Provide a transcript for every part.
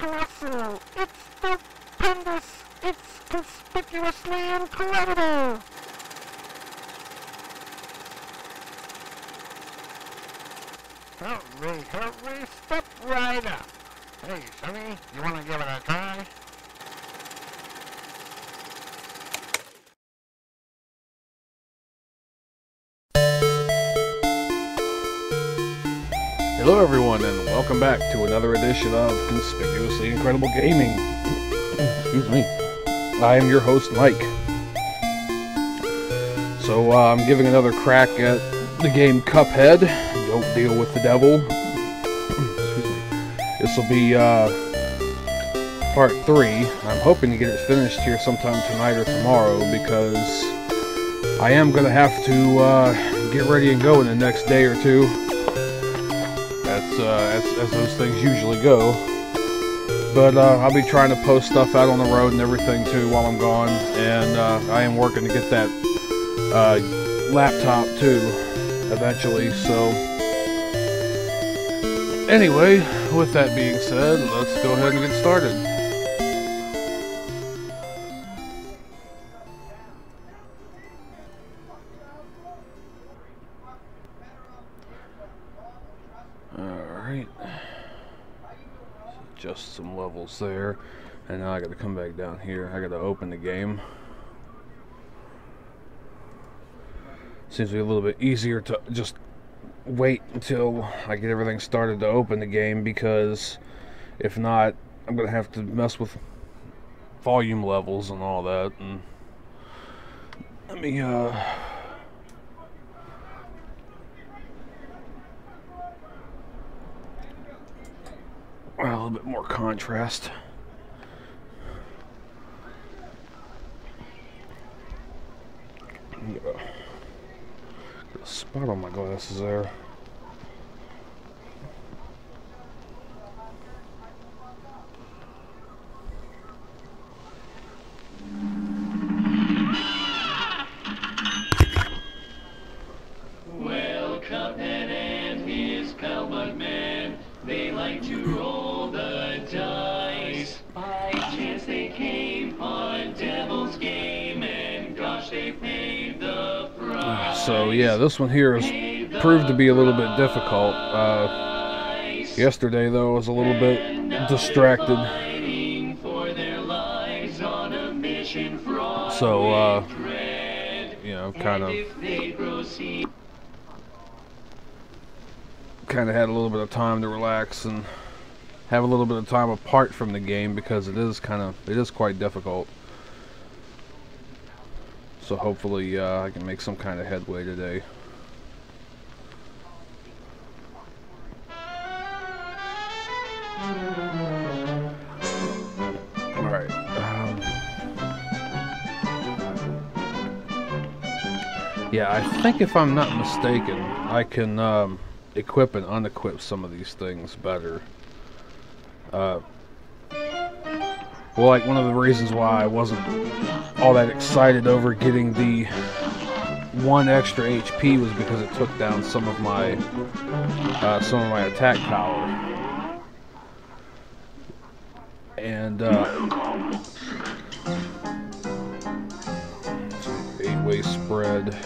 colossal, it's stupendous, it's conspicuously incredible. Hurry, step right up. Hey, Sonny, you want to give it a try? Hello everyone, and welcome back to another edition of Conspicuously Incredible Gaming. Excuse me. I am your host, Mike. So I'm giving another crack at the game Cuphead. Don't deal with the devil. Excuse me. This will be part 3. I'm hoping to get it finished here sometime tonight or tomorrow, because I am going to have to get ready and go in the next day or two. As those things usually go. But I'll be trying to post stuff out on the road and everything too while I'm gone, and I am working to get that laptop too eventually. So anyway, with that being said, let's go ahead and get started. Alright, just some levels there, and now I gotta come back down here. I gotta open the game. Seems to be a little bit easier to just wait until I get everything started to open the game, because if not, I'm gonna have to mess with volume levels and all that. And let me a little bit more contrast. Get a spot on my glasses there. Well, Cuphead and his cowbug man, they like to roll the dice. By chance they came on Devil's Game, and gosh, they paid the price. So yeah, this one here has proved to be a little bit difficult. Yesterday though, I was a little bit distracted. So you know, kind of had a little bit of time to relax and have a little bit of time apart from the game, because it is quite difficult. So hopefully I can make some kind of headway today. Alright. Yeah, I think if I'm not mistaken, I can equip and unequip some of these things better. Well, like, one of the reasons why I wasn't all that excited over getting the 1 extra HP was because it took down some of my attack power. And 8-way spread.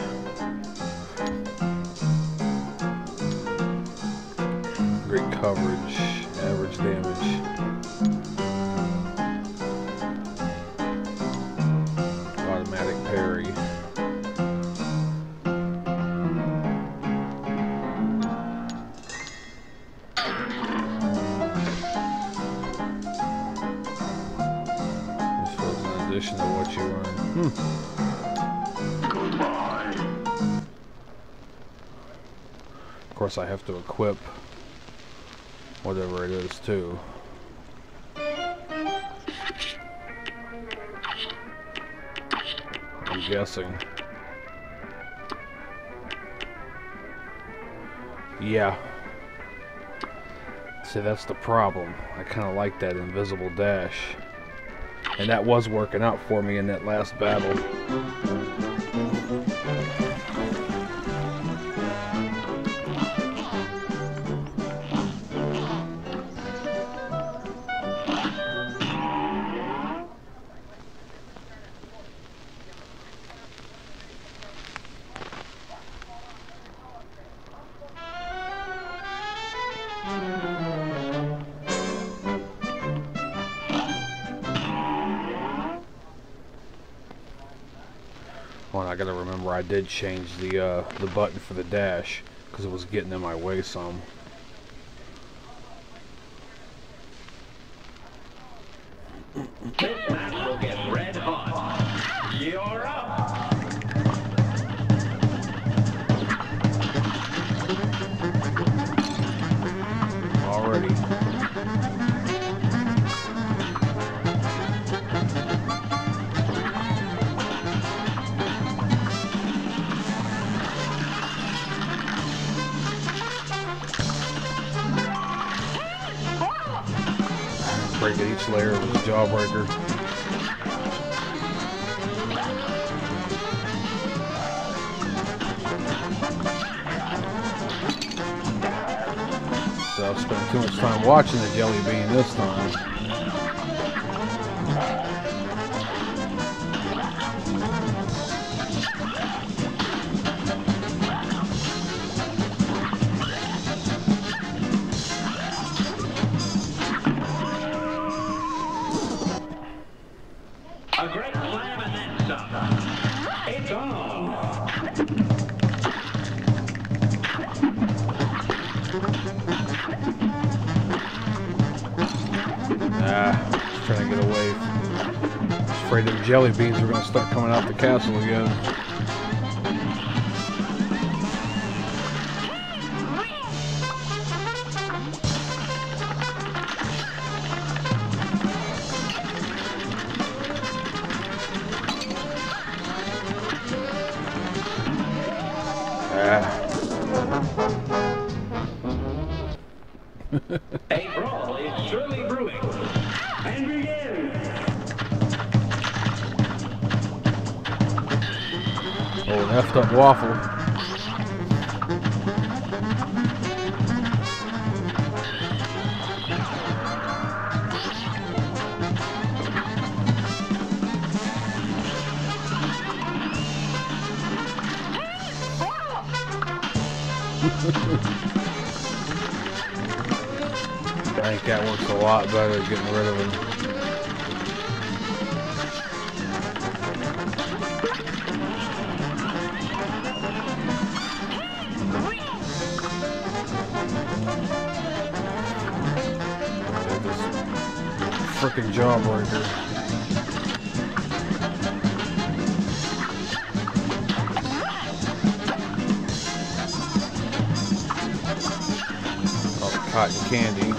Great coverage, average damage. Automatic parry. This was in addition to what you earn. Of course, I have to equip whatever it is too. I'm guessing. Yeah. See, that's the problem. I kind of like that invisible dash. And that was working out for me in that last battle. Well, I gotta remember I did change the button for the dash because it was getting in my way some. This match will get red hot. You're up. Already. Break at each layer with the jawbreaker. So I've spent too much time watching the jelly bean this time. A great slam and then some. It's on. Just trying to get away. Just afraid them jelly beans were going to start coming out the castle again. A brawl is surely brewing. And begin. Oh, an effed up waffle. I think that works a lot better than getting rid of him. This frickin' jawbreaker. Oh, cotton candy.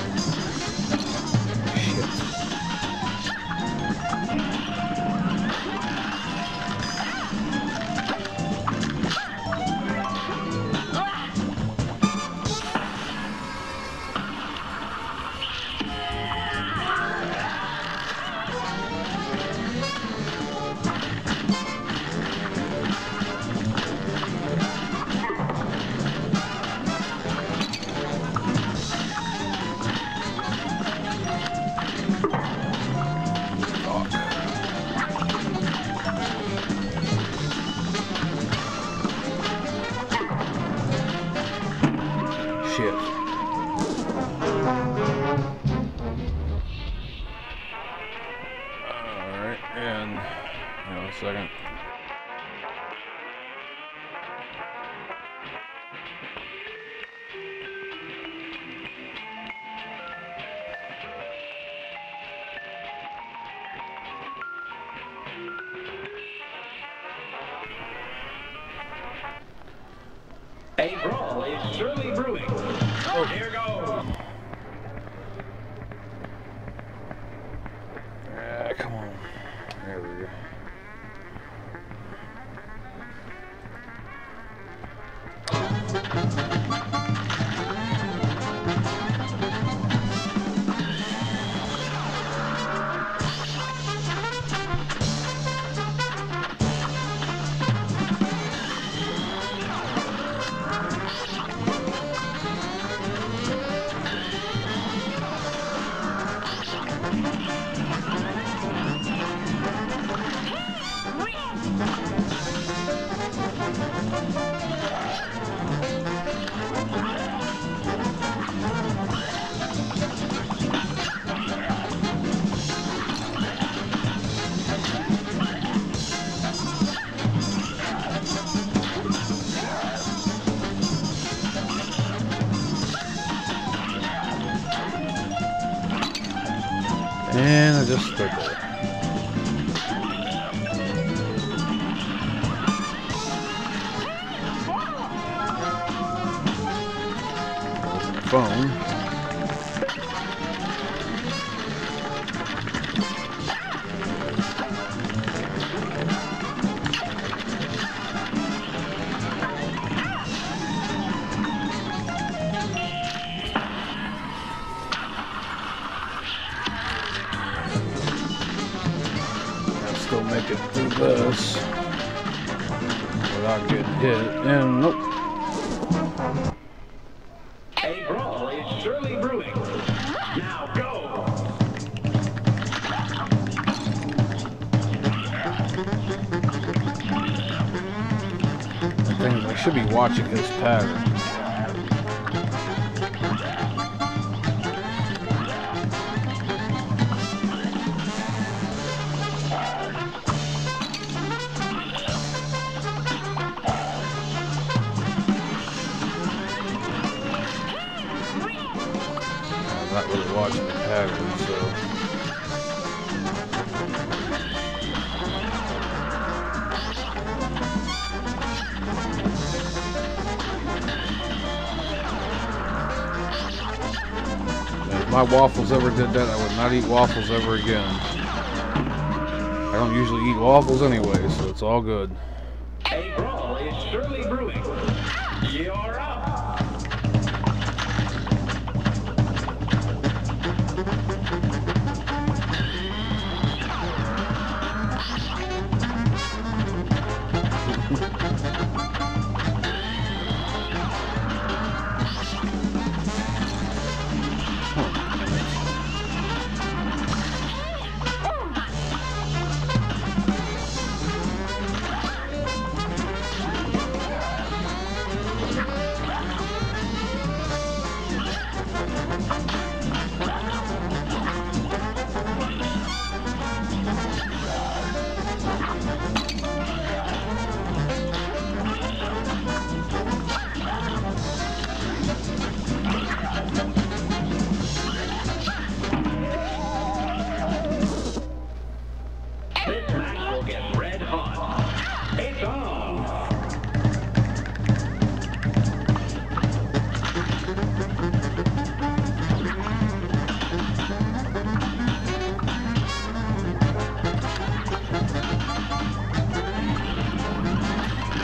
Shit. Alright, and hang on a second. A brawl is surely brewing. Oh, here goes. Come on. There we go. despicable. Phone. I'll still make it through this without getting hit, and nope. I should be watching his pattern. I'm not really watching the pattern, so. If my waffles ever did that, I would not eat waffles ever again. I don't usually eat waffles anyway, so it's all good. A brawl is surely brewing. You're up.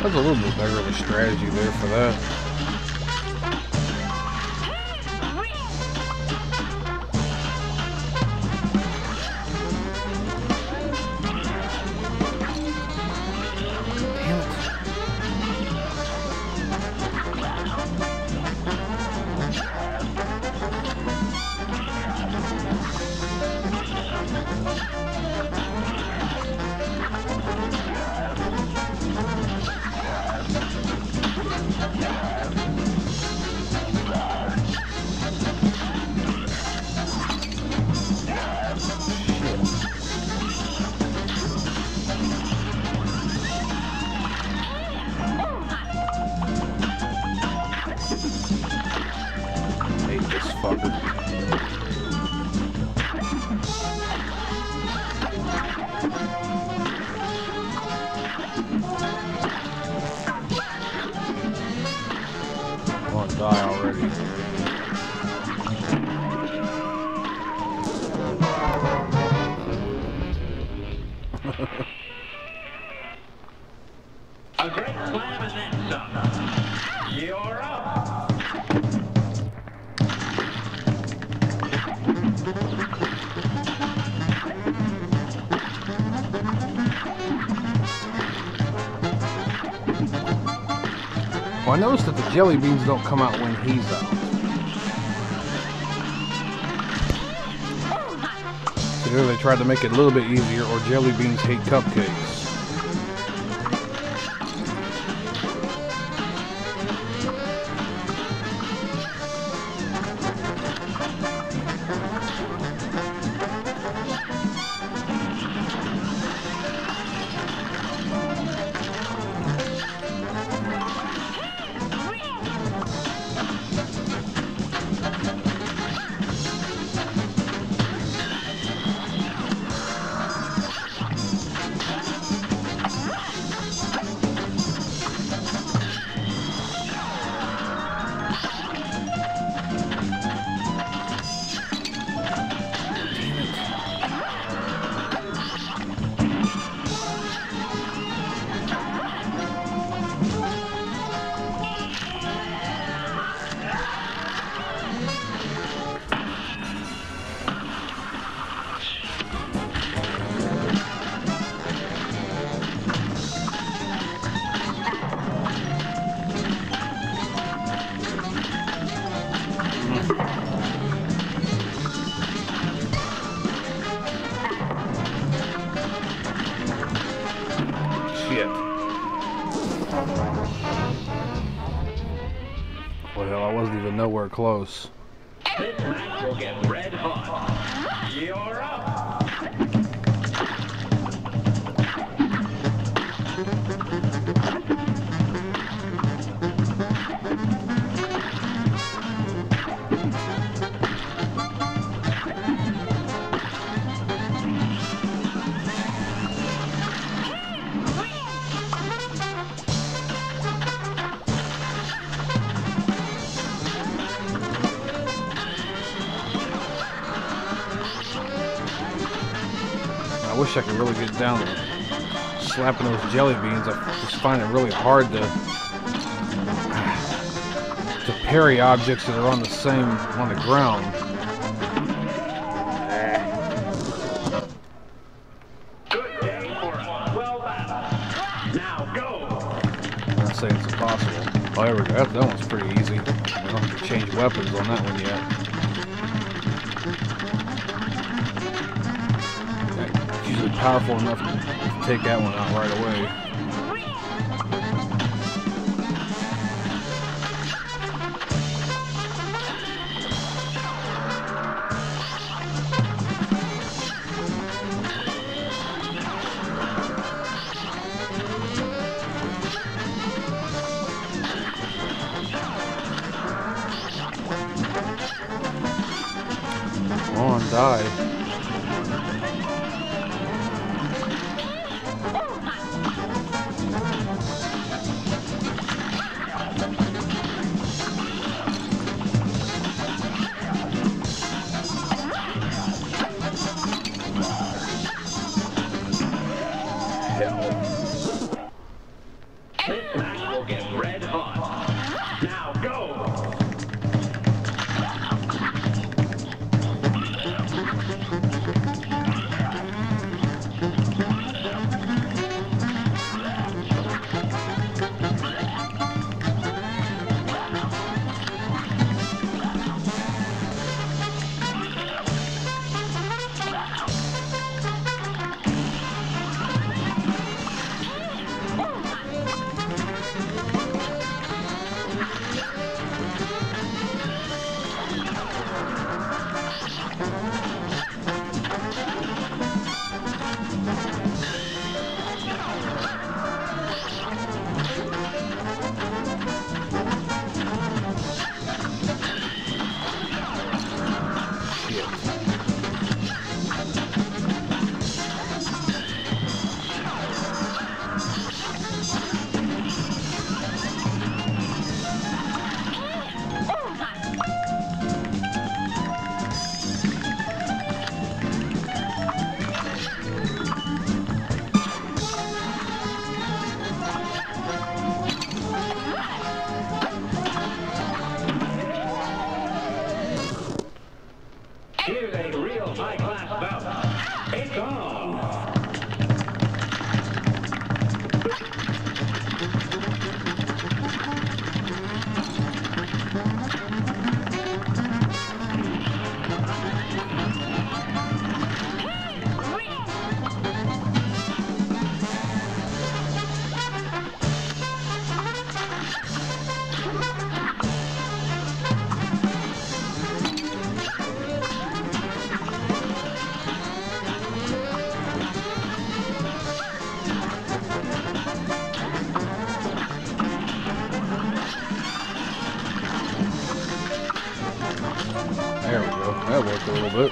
That's a little bit better of a strategy there for that. Die already. A great slam and then some. You're up. Well, I noticed that the jelly beans don't come out when he's out. So either they tried to make it a little bit easier, or jelly beans hate cupcakes. hell, I wasn't even nowhere close. This match will get red hot. You're up. I wish I could really get down to slapping those jelly beans. I just find it really hard to parry objects that are on the ground. Good day for a 12 battle. Now go. I'm not saying it's impossible. Oh, there we go. That one's pretty easy. I don't have to change weapons on that one yet. Usually powerful enough to take that one out right away. Come on, die. This match will get red hot. Now go. Here's a real high-class bout. It's on. There we go. That worked a little bit.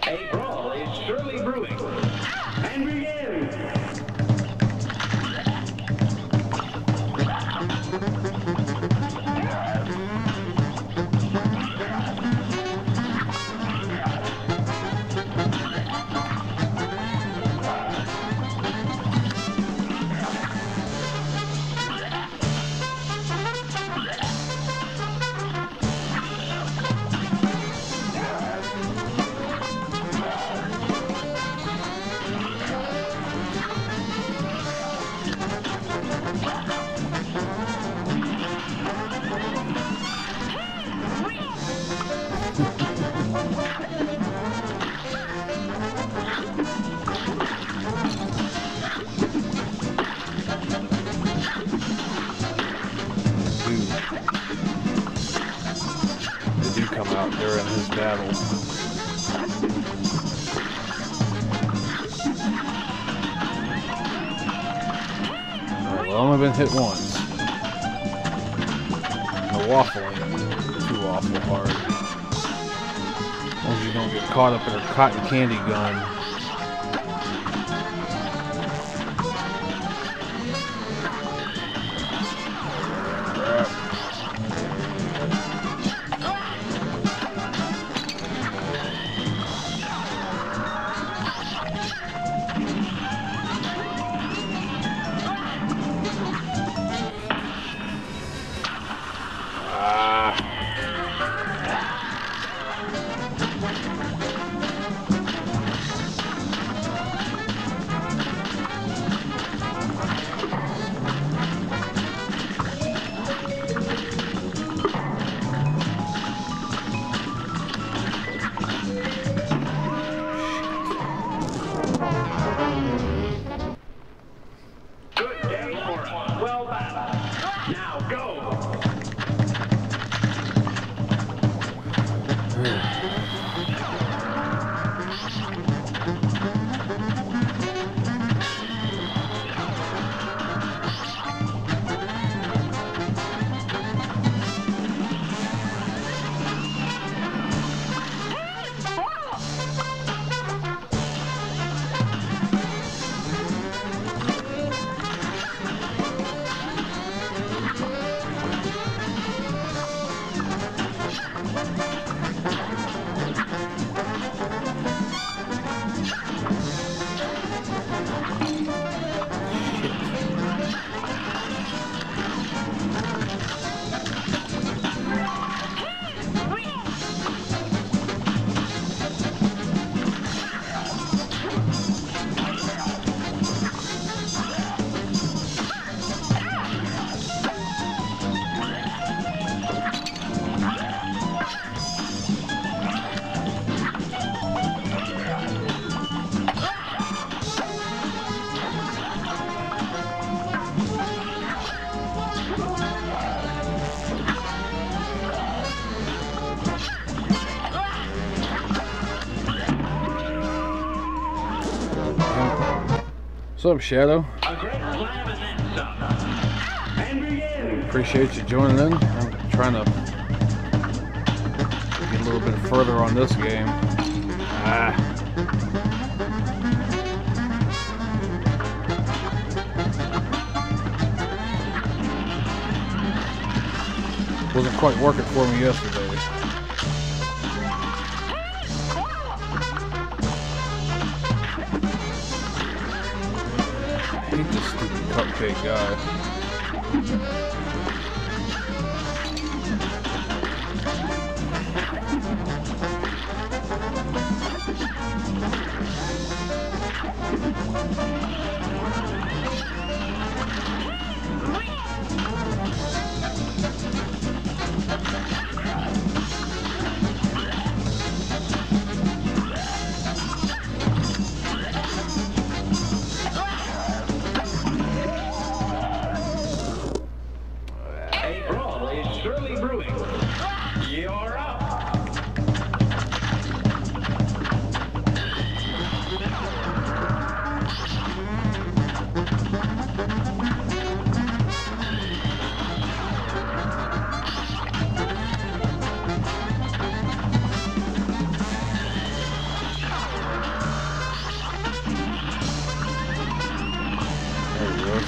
A brawl is surely brewing. And begin. They do come out during his battle. Alright, well, I've only been hit once. The waffle ain't too awful hard. As long as you don't get caught up in a cotton candy gun. What's up, Shadow? Appreciate you joining in. I'm trying to get a little bit further on this game. Wasn't quite working for me yesterday. I hate this stupid cupcake guy.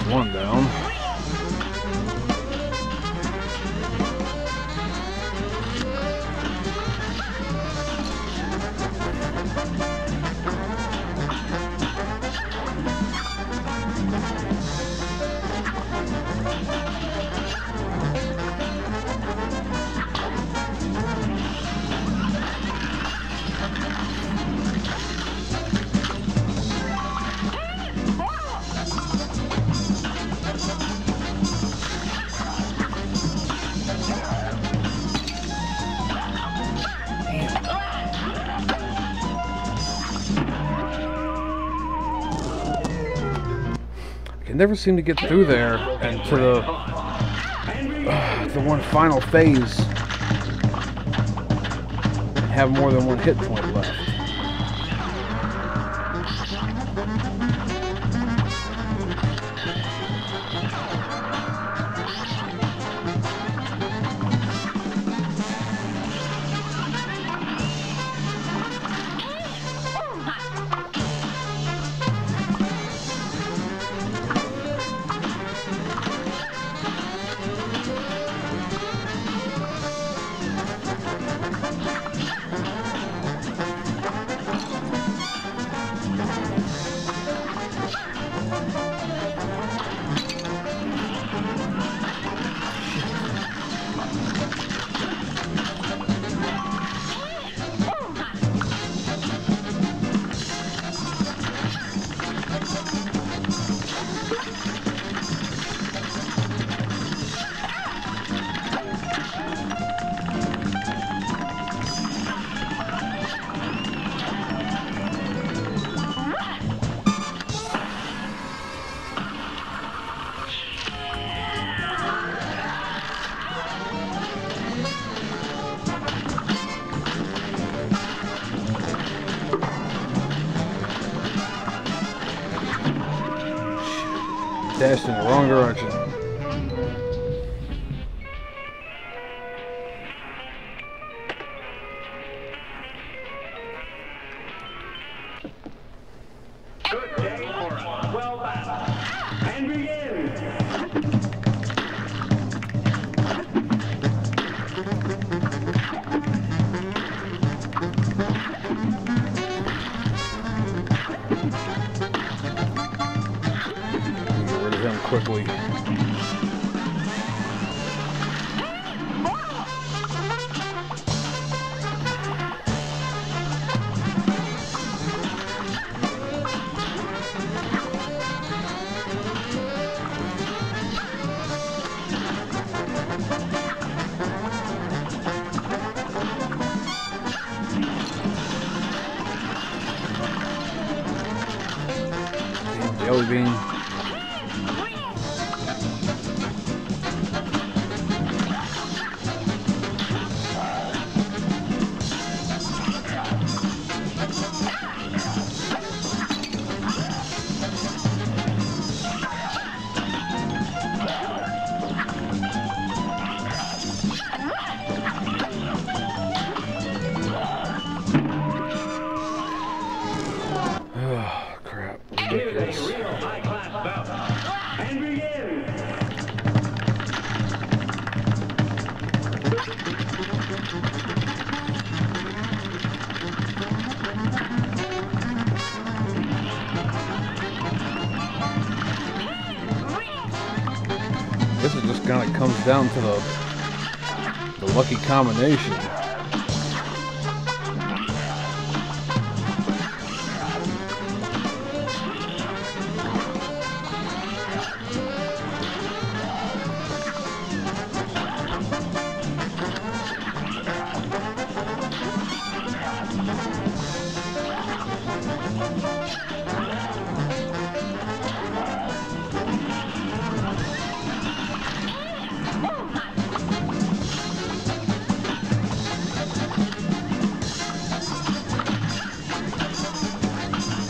One down. I never seem to get through there and to the one final phase and have more than one hit point left. Dashed in the wrong direction. Good day for a well battle. And begin. Get rid of him quickly. Jelly bean. Oh, crap. Ridiculous. Here's a real high-class bout. And begin. I guess it just kind of comes down to the lucky combination.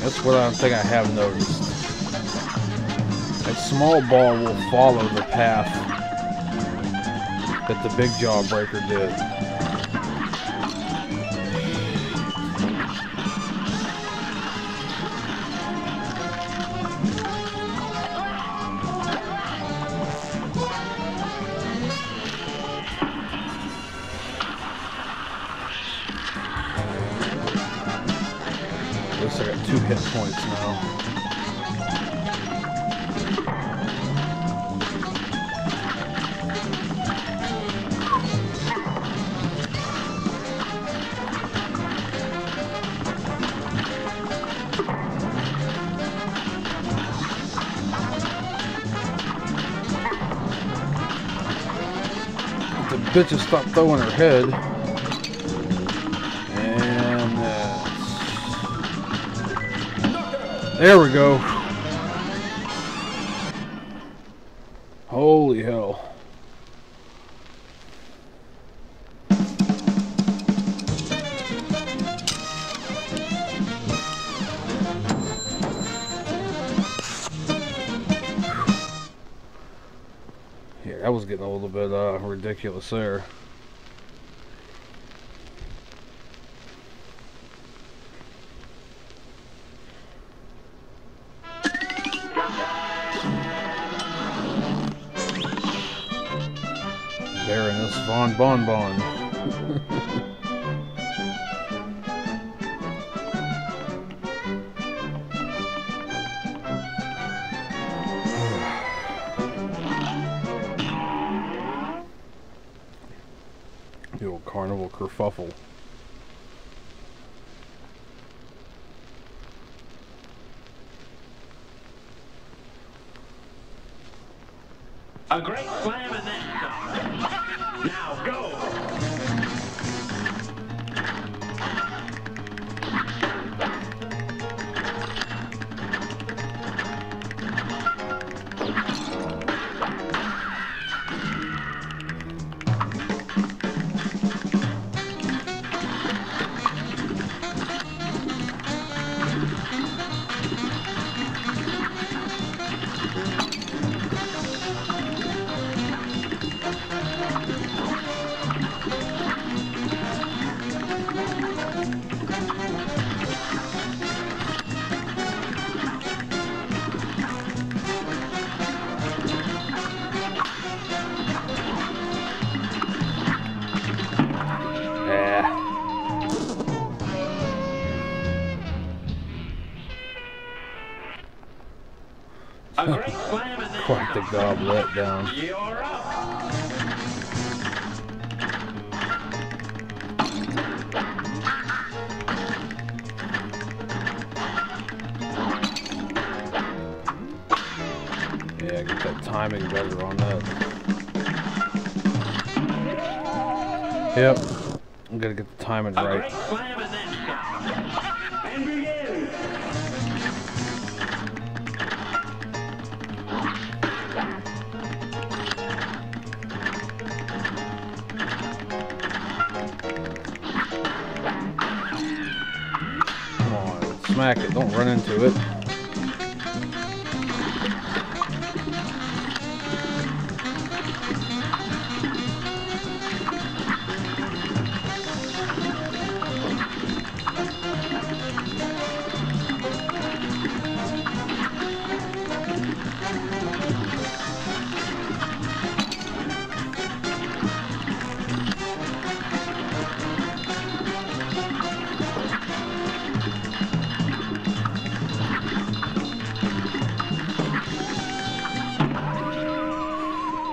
That's what I think I have noticed. That small ball will follow the path that the big jawbreaker did. At least I got 2 hit points now. The bitch just stopped throwing her head. And there we go. Holy hell. getting a little bit ridiculous there. Baroness von Bonbon. The old carnival kerfuffle. A great slam and then some. Now go! A great slam and then Quite the goblet down. You're up. Yeah, get that timing better on that. Yep, I'm gonna get the timing A right. great slam and then some. And begin. Come on, smack it, don't run into it.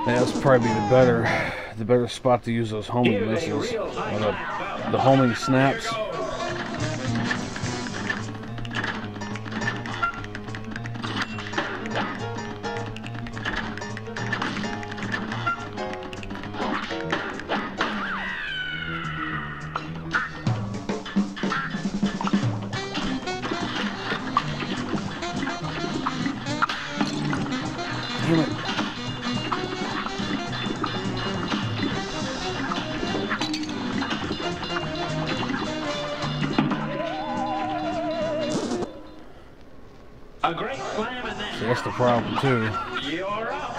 Yeah, that's probably the better spot to use those homing missiles, or the homing snaps. Damn it. A great slam and then So that's the problem too. You're up.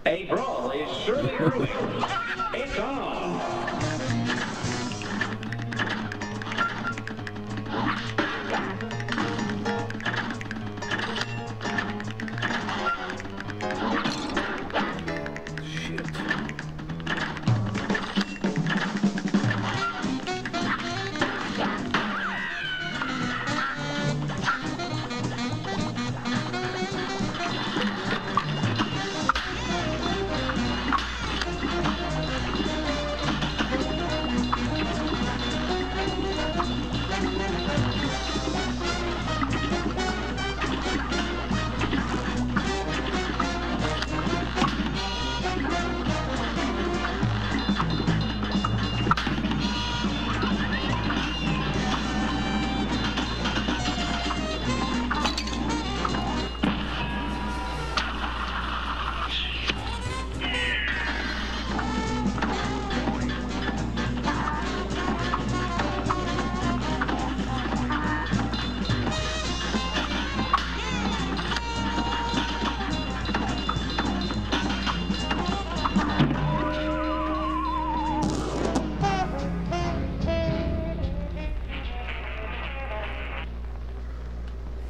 A brawl is surely brewing. It's on.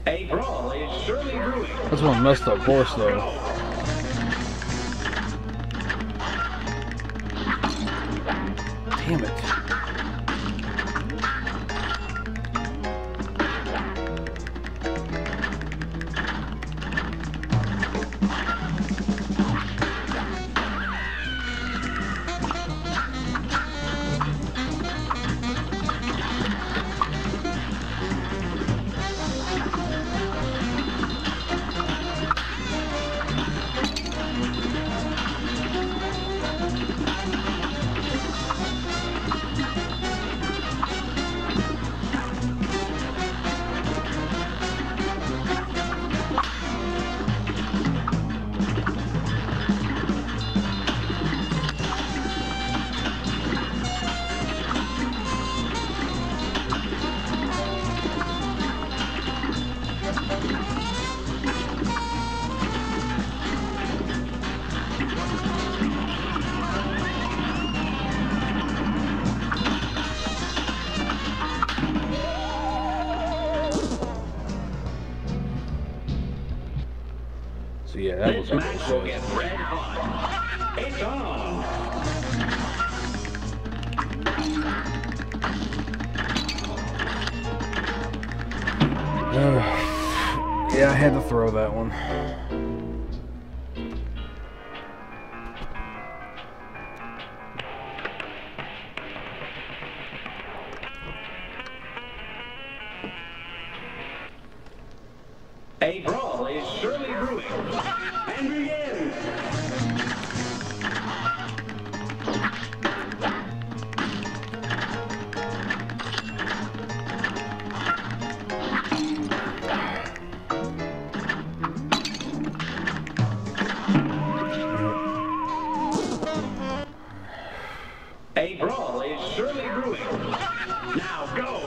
A brawl is surely brewing. That's one messed up horse, though. Damn it. So yeah, that was This match will get red hot. It's on. Yeah, I had to throw that one. A brawl is surely brewing. And begins. A brawl is surely brewing. Now go.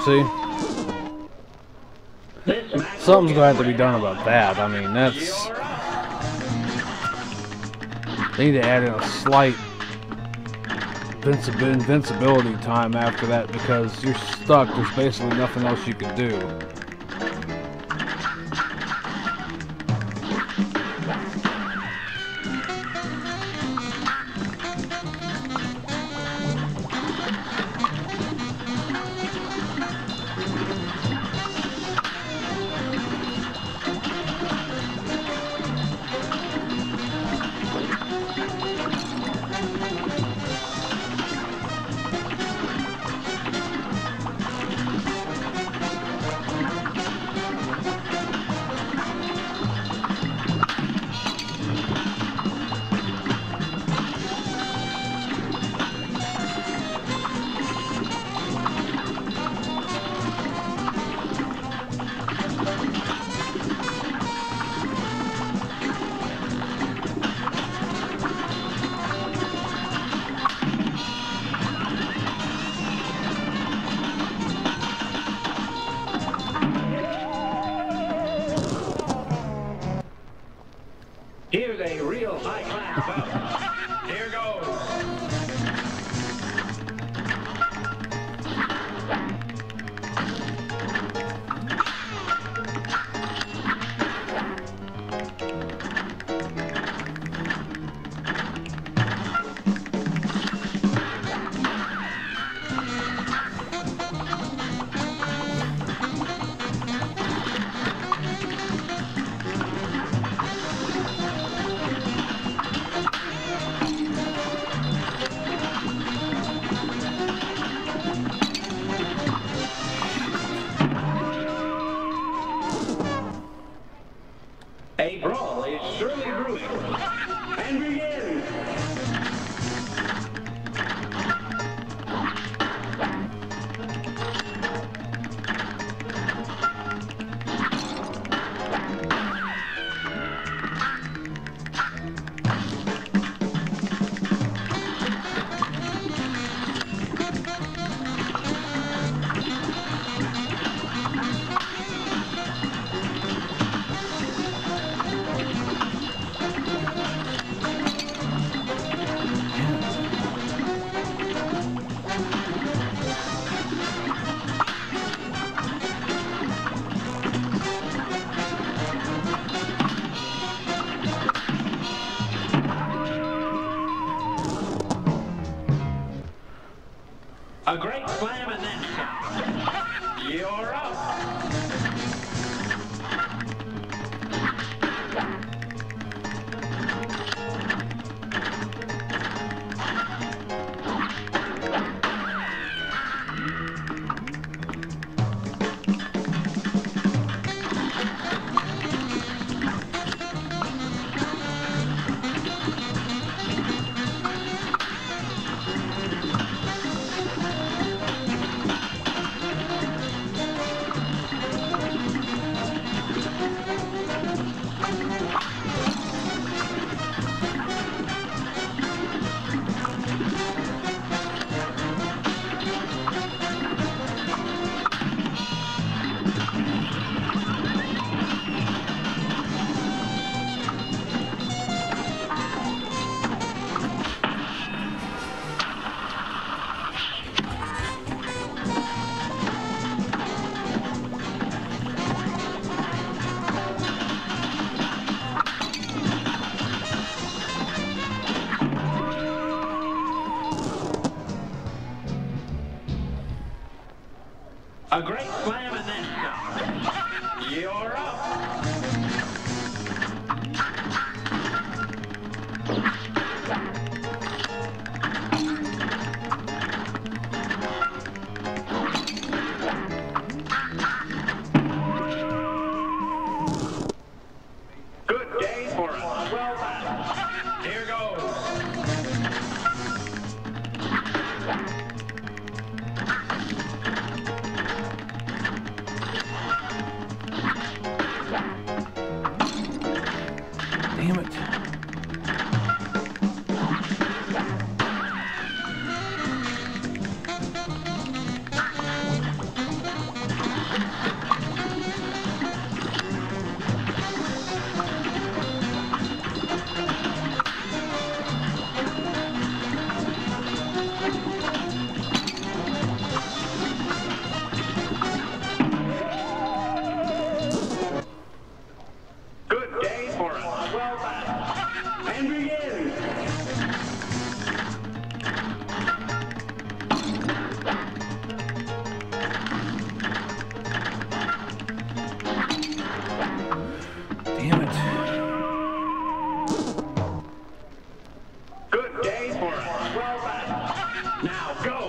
See? Something's going to have to be done about that. I mean, that's... They need to add in a slight invincibility time after that, because you're stuck. There's basically nothing else you can do. You're up. A great slam and then some. You're up. Good day for us. Well done. Here goes. Damn it. Good day for us. Well done. And begin. Damn it. Good day for us. Well done. Now go.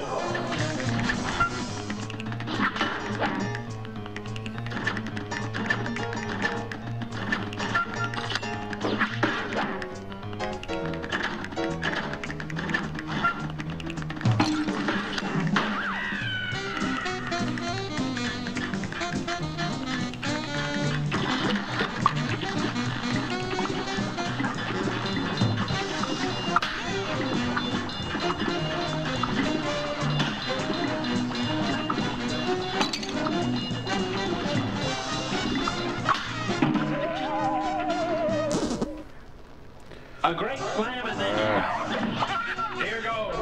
A great slam and then here goes.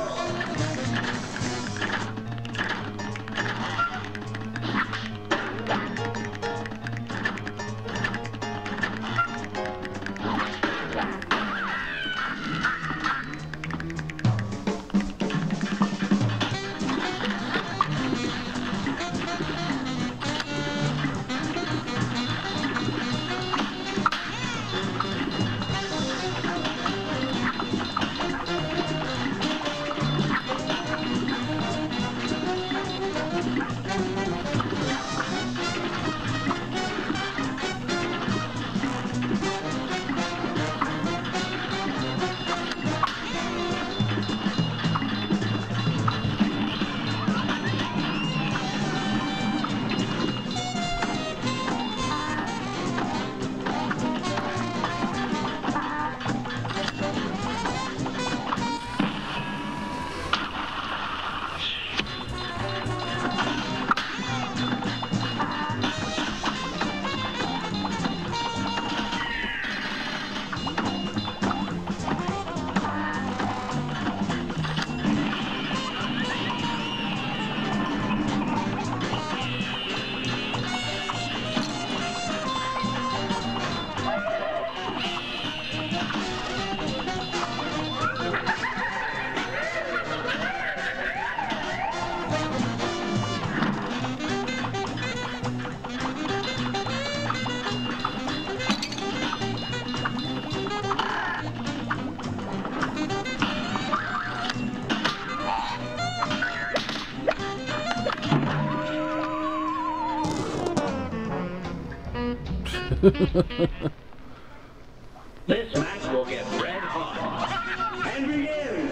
This match will get red hot. And begin!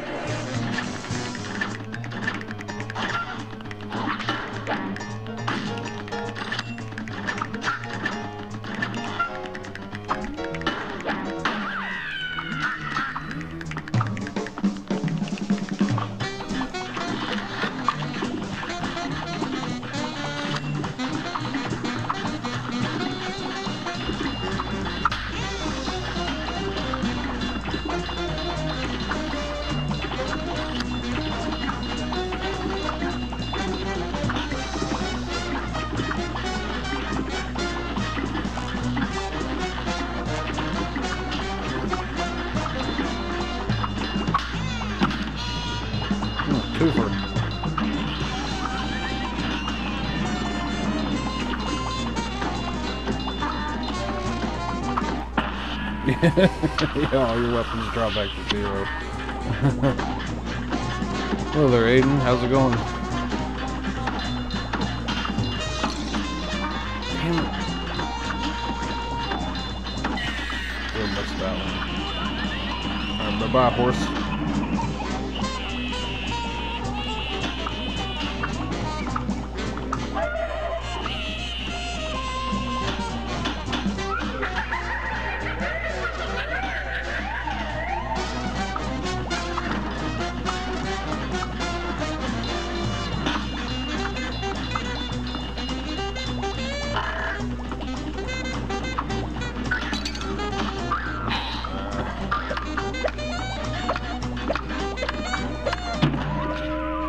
Twofer. Yeah, all your weapons drop back to 0. Hello there, Aiden. How's it going? Damn it. Still missed that one. Bye-bye, horse.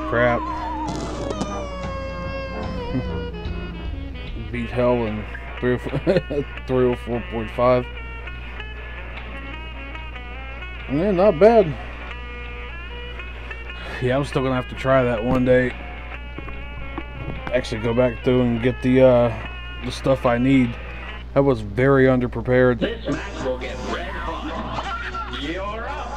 Crap. Beat hell in 304.5. Yeah, not bad. Yeah, I'm still gonna have to try that one day. Actually go back through and get the stuff I need. I was very underprepared. This match will get red hot. You're up!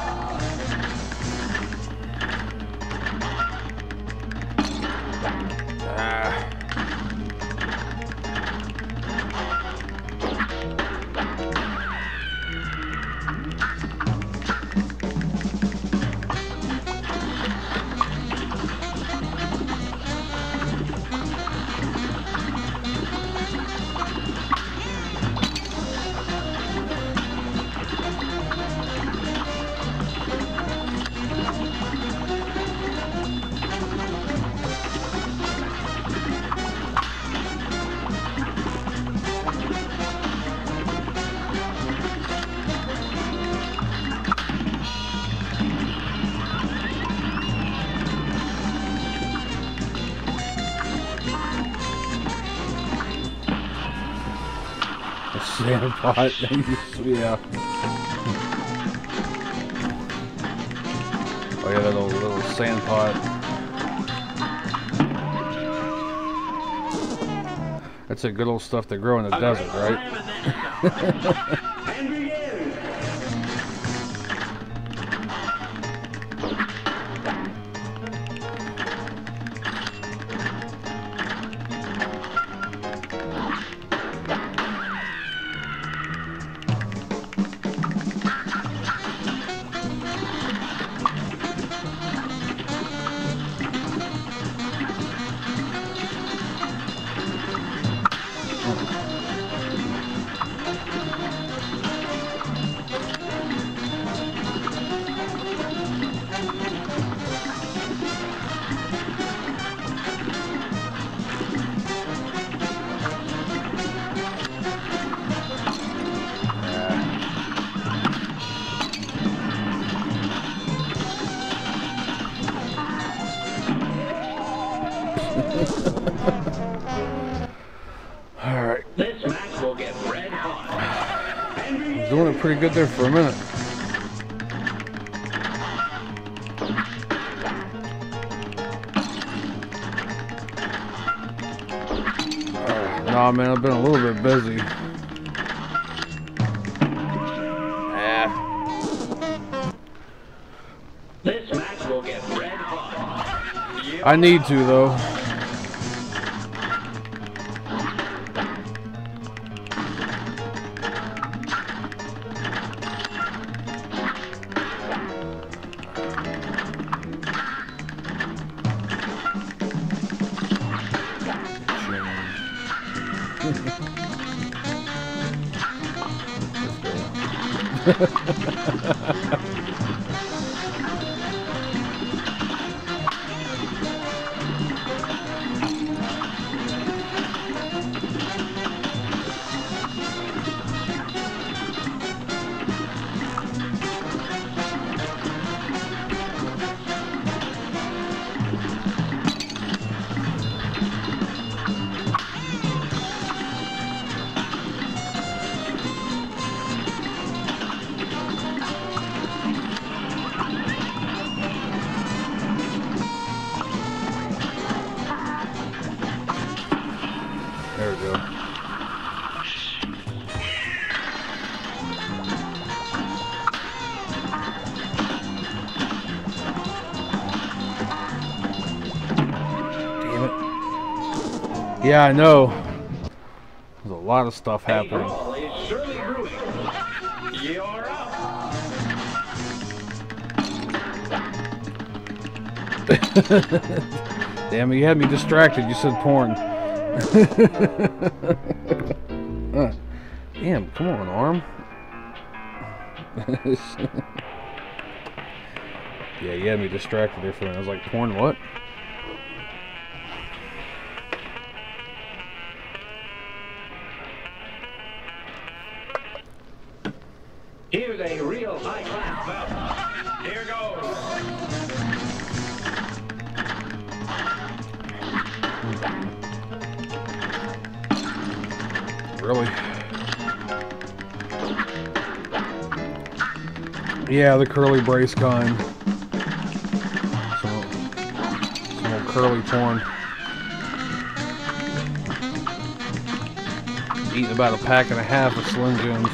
Sand pot, yeah. Oh yeah, that little sand pot. That's the good old stuff that grow in the desert, right? And begin! Alright. This match will get red hot. And begin! Doing it pretty good there for a minute. Nah, man, I've been a little bit busy. This match will get red hot. I need to, though. There we go. Damn it. Yeah, I know. There's a lot of stuff happening. Is surely brewing. You're up. Damn it, you had me distracted. You said porn. Damn, come on, arm. Yeah, you had me distracted there for a minute. I was like, porn what? Here's a real high-class belt. Here goes. Really? Yeah, the curly brace kind. Some old curly porn. Eating about a pack and a half of Slim Jims.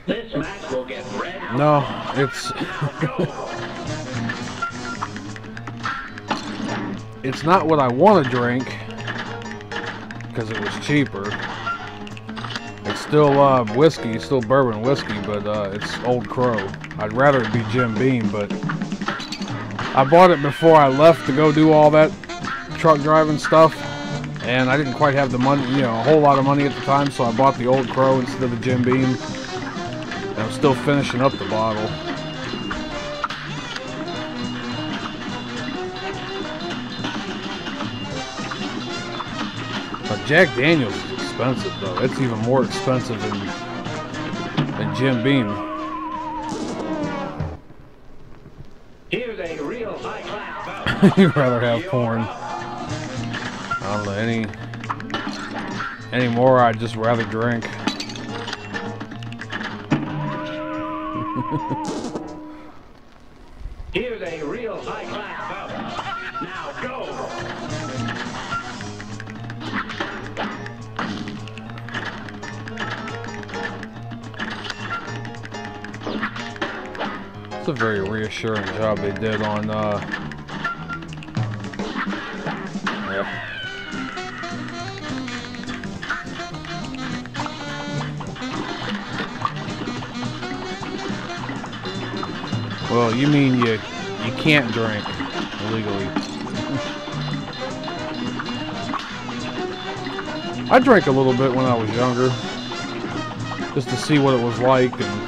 This match will get red. No, it's it's not what I want to drink because it was cheaper. It's still whiskey, still bourbon whiskey, but it's Old Crow. I'd rather it be Jim Beam, but I bought it before I left to go do all that truck driving stuff, and I didn't quite have the money, you know, a whole lot of money at the time, so I bought the Old Crow instead of the Jim Beam. And I'm still finishing up the bottle. But Jack Daniels is expensive, though. It's even more expensive than Jim Beam. Here's a real high-class belt. You'd rather have porn. I don't know, any more, I'd just rather drink. Here's a real high-class belt. Now go. It's a very reassuring job they did on yeah. Well, you mean you can't drink illegally. I drank a little bit when I was younger, just to see what it was like, and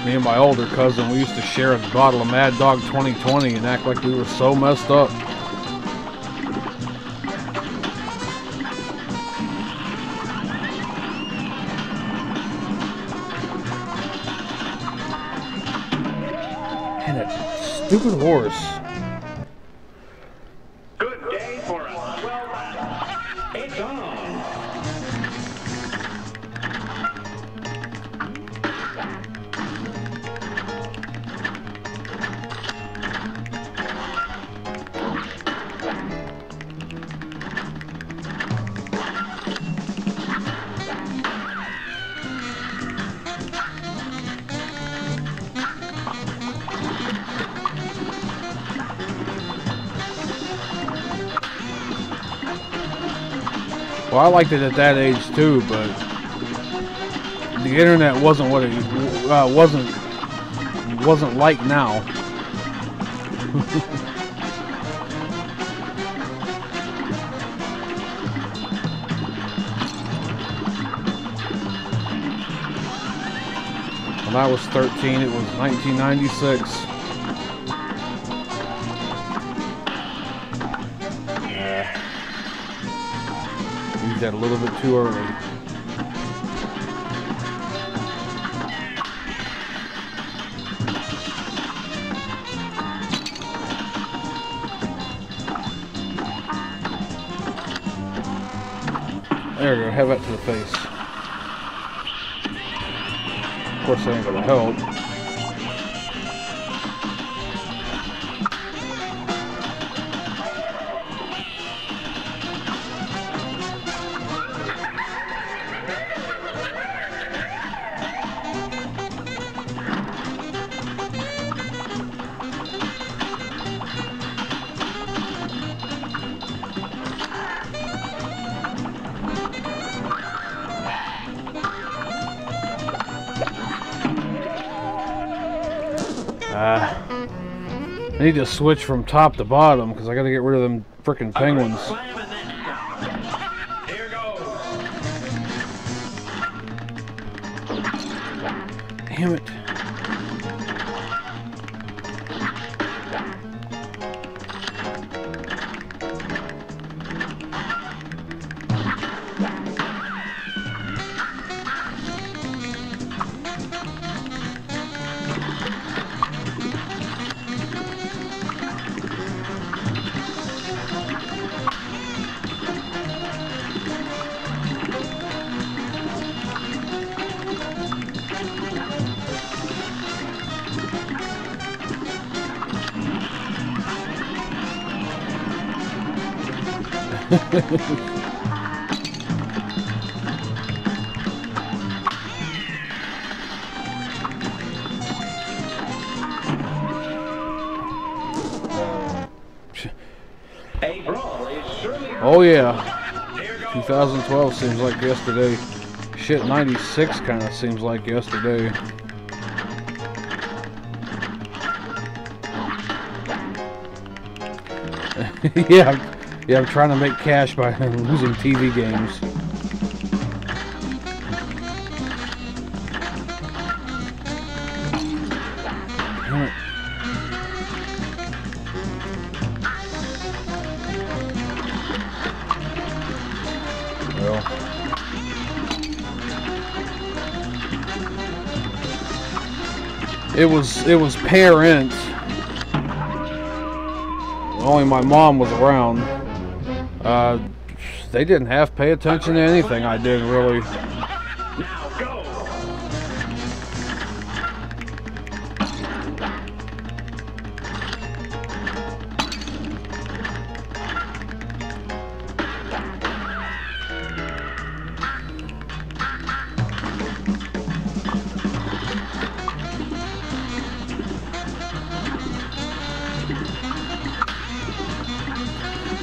me and my older cousin, we used to share a bottle of Mad Dog 2020 and act like we were so messed up. Stupid horse. Good day for a swell battle. It's on. Well, I liked it at that age too, but the internet wasn't what it wasn't like now. When I was 13, it was 1996. Used that a little bit too early. There we go, have that to the face. Of course that ain't gonna help. I need to switch from top to bottom because I gotta get rid of them frickin' penguins. Here goes. Damn it. Oh yeah, 2012 seems like yesterday. Shit, 96 kind of seems like yesterday. Yeah, I'm trying to make cash by losing TV games. Well, it was parent. Only my mom was around. They didn't have to pay attention to anything I did, really. Now go.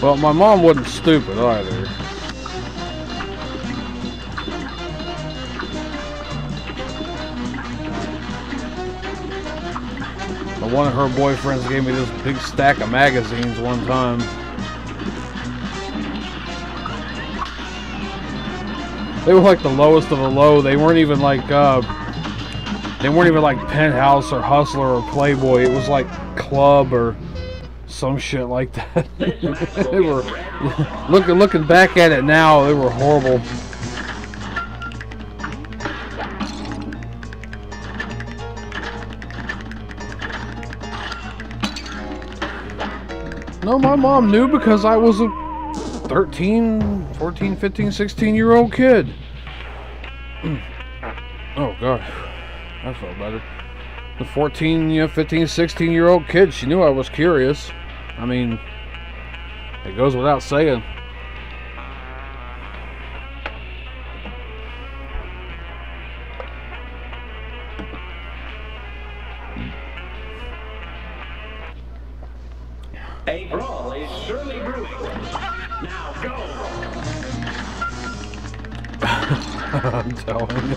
Well, my mom wasn't stupid either. One of her boyfriends gave me this big stack of magazines one time. They were like the lowest of the low. They weren't even like Penthouse or Hustler or Playboy. It was like Club or some shit like that. They were looking back at it now, they were horrible. No, my mom knew because I was a 13, 14, 15, 16-year-old kid. Oh, God. I felt better. The 14, 15, 16-year-old kid, she knew I was curious. I mean, it goes without saying. A brawl is surely brewing. Now go. I'm telling you.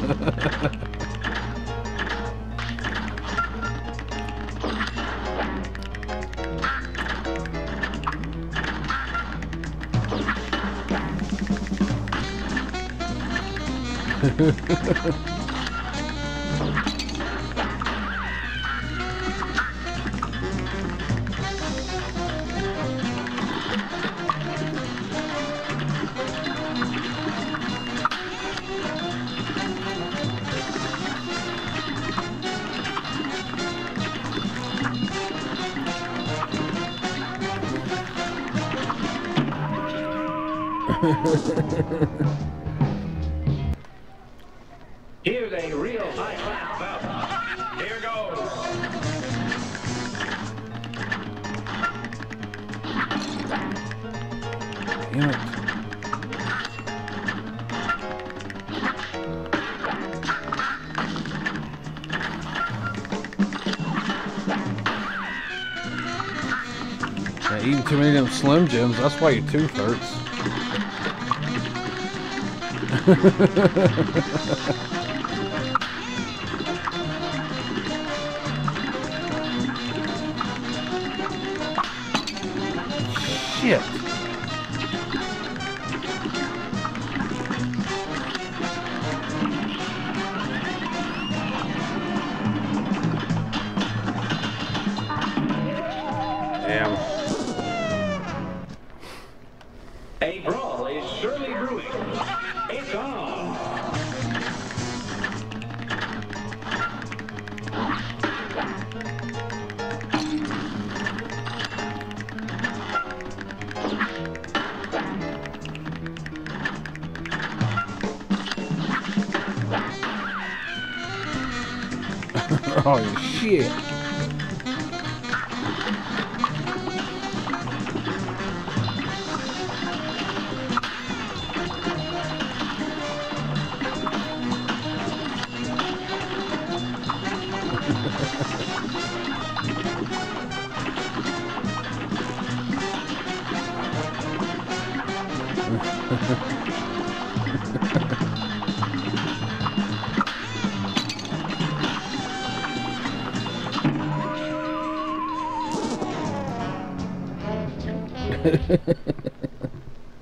Here's a real high-class belt. Here goes. Damn it. Yeah, eating too many of them Slim Jims, that's why your tooth hurts. Shit. Damn. A brawl is surely brewing. It's on. Oh shit.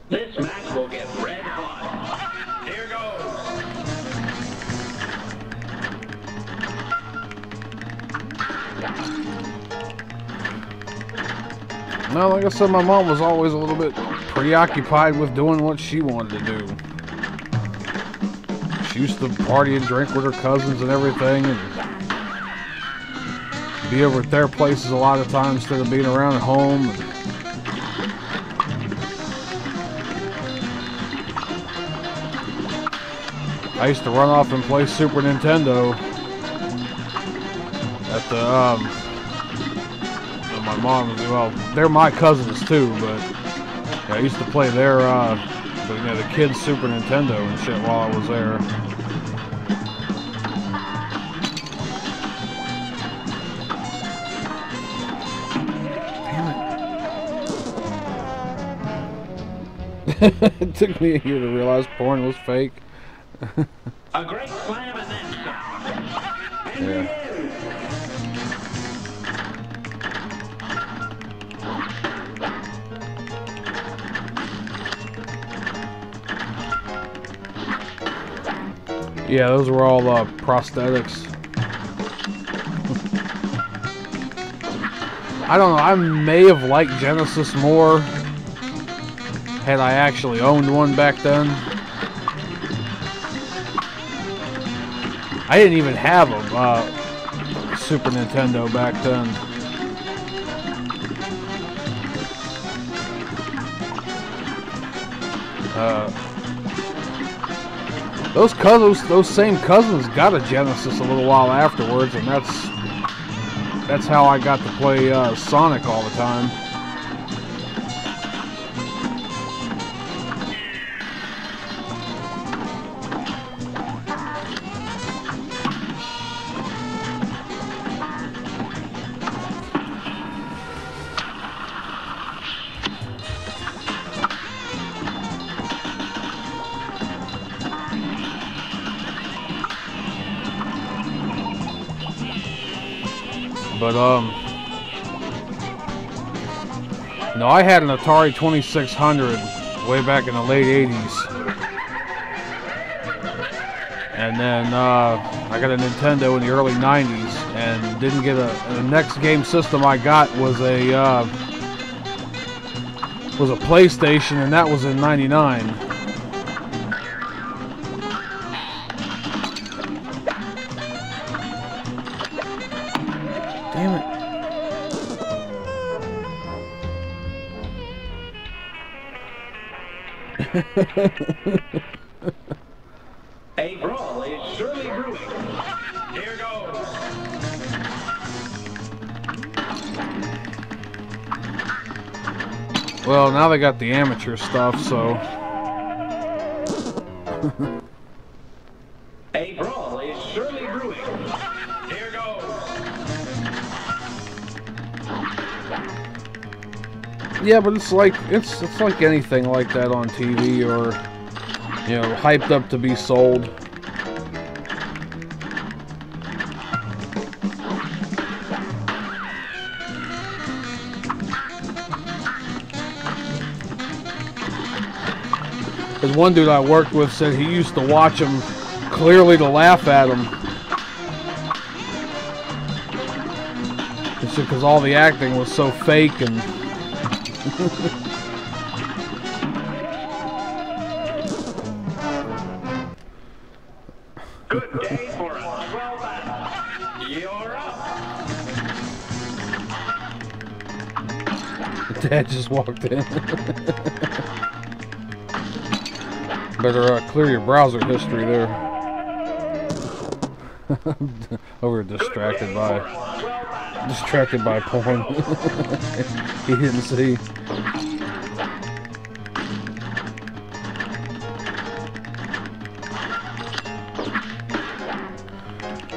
This match will get red hot. Here goes. No, like I said, my mom was always a little bit preoccupied with doing what she wanted to do. She used to party and drink with her cousins and everything, and be over at their places a lot of times instead of being around at home. And I used to run off and play Super Nintendo at the, my mom, well, they're my cousins too, but yeah, I used to play their, the kids' Super Nintendo and shit while I was there. It took me a year to realize porn was fake. A great slam and then some. Yeah. Yeah, those were all prosthetics. I don't know, I may have liked Genesis more had I actually owned one back then. I didn't even have a Super Nintendo back then. Those same cousins got a Genesis a little while afterwards, and that's how I got to play Sonic all the time. But no, I had an Atari 2600 way back in the late 80s. And then I got a Nintendo in the early 90s and didn't get the next game system I got was a PlayStation, and that was in '99. Damn it. A brawl is surely brewing. Here goes. Well, now they got the amateur stuff, so... A brawl is surely brewing. Here goes. Yeah, but it's like anything like that on TV, or you know, hyped up to be sold. There's one dude I worked with said he used to watch them clearly to laugh at them. He said because all the acting was so fake and... Good day for a swell battle. You're up. Dad just walked in. Better clear your browser history there. Over distracted by porn. He didn't see.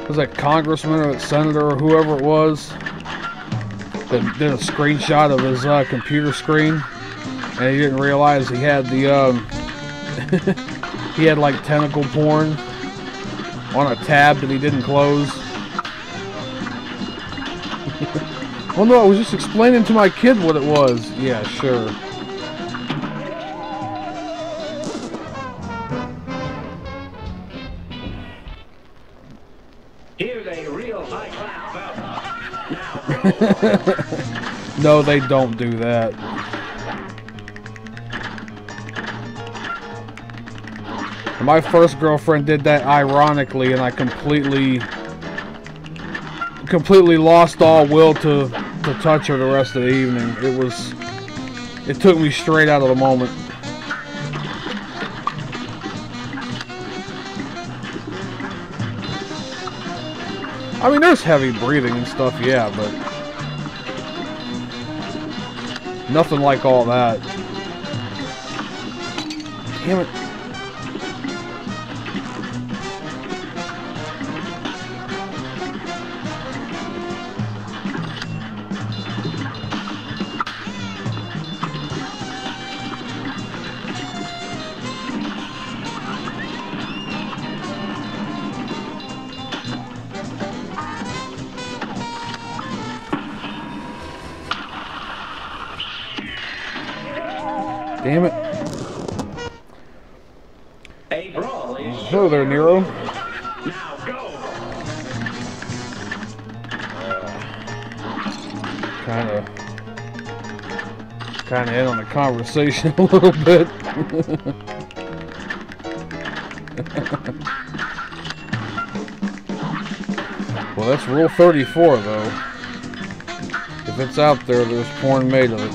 Was that congressman or that senator or whoever it was that did a screenshot of his computer screen, and he didn't realize he had the he had like tentacle porn on a tab that he didn't close. Well, no, I was just explaining to my kid what it was. Yeah, sure. Here's a real high-class battle. Now, No, they don't do that. My first girlfriend did that ironically, and I completely lost all will to touch her the rest of the evening. It took me straight out of the moment. I mean, there's heavy breathing and stuff, yeah, but nothing like all that. Damn it. Damn it. a brawl is Hello there, Nero. now go. Kinda in on the conversation a little bit. Well, that's rule 34, though. If it's out there, there's porn made of it.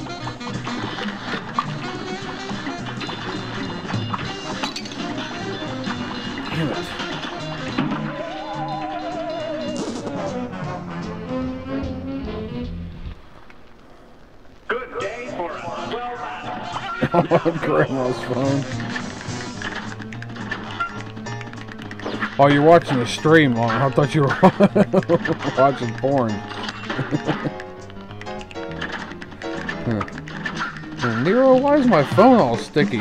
Damn it. Good day for a swell battle. On Grandma's phone. Oh, you're watching the stream, Long. I thought you were watching porn. Nero, why is my phone all sticky?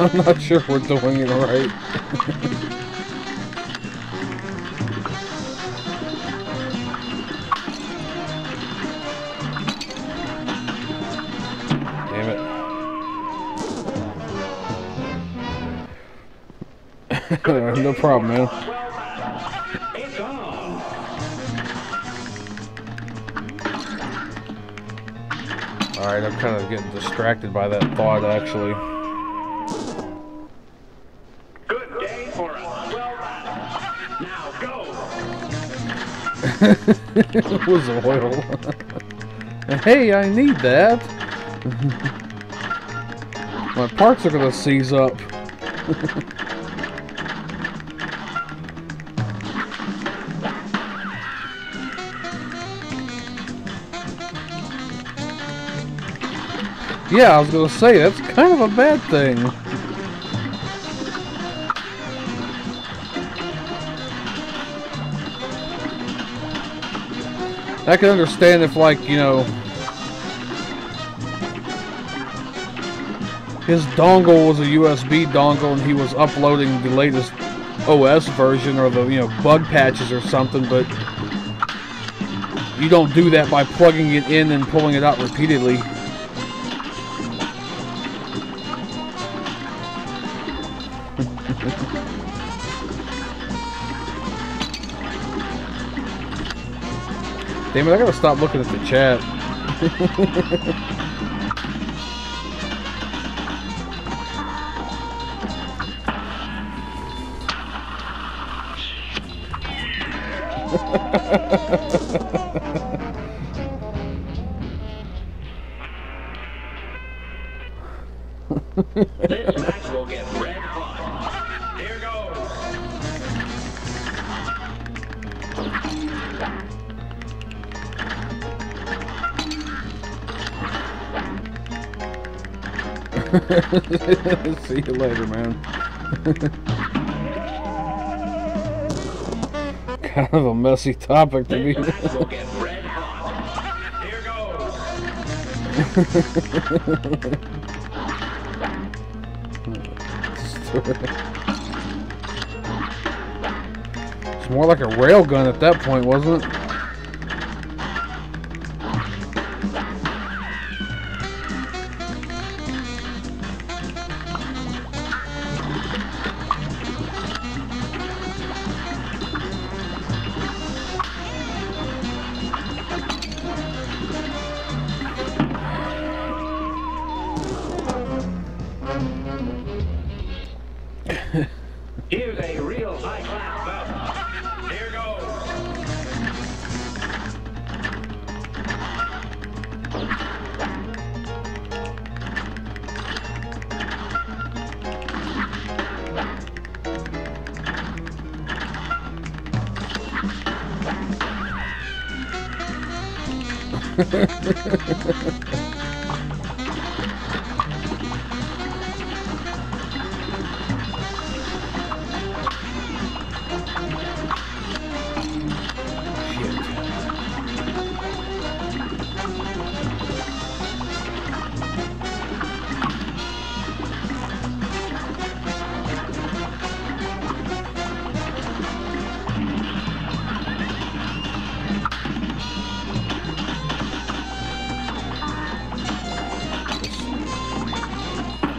I'm not sure we're doing it right. No problem, man. It's on. Alright, I'm kind of getting distracted by that thought, actually. Good day for us. Well done. Now go. It was oil. Hey, I need that. My parts are gonna seize up. Yeah, I was gonna say, that's kind of a bad thing. I can understand if, like, you know, his dongle was a USB dongle and he was uploading the latest OS version or the, you know, bug patches or something, but you don't do that by plugging it in and pulling it out repeatedly. Damn it, I gotta stop looking at the chat. This match will get red hot. Here goes. See you later, man. Kind of a messy topic to be. This match will get red hot. Here goes. It's more like a railgun at that point, wasn't it? Here's a real high-class belt. Here goes.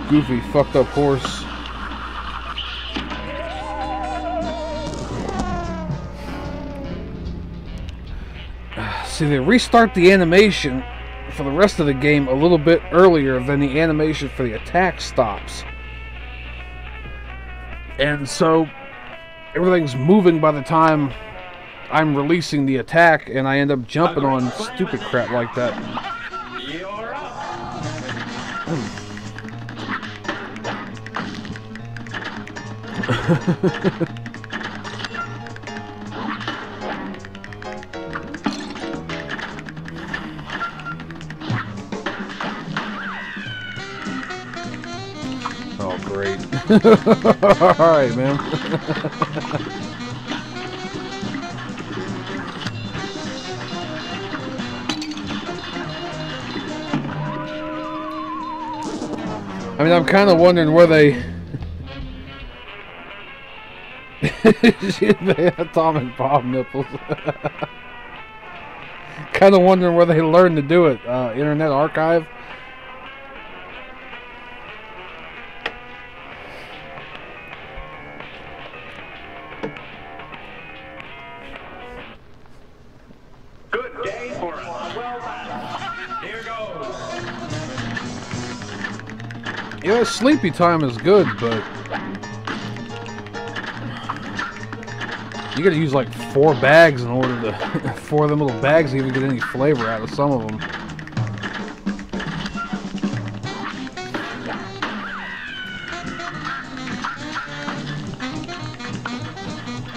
Goofy fucked up horse. See, they restart the animation for the rest of the game a little bit earlier than the animation for the attack stops. And so everything's moving by the time I'm releasing the attack, and I end up jumping on stupid crap like that. You're up. Oh, great. Alright, man. I mean, I'm kind of wondering where they... Atomic bomb nipples. Kind of wondering where they learned to do it. Internet Archive. Yeah, sleepy time is good, but you gotta use like 4 bags in order to 4 of them little bags to even get any flavor out of some of them.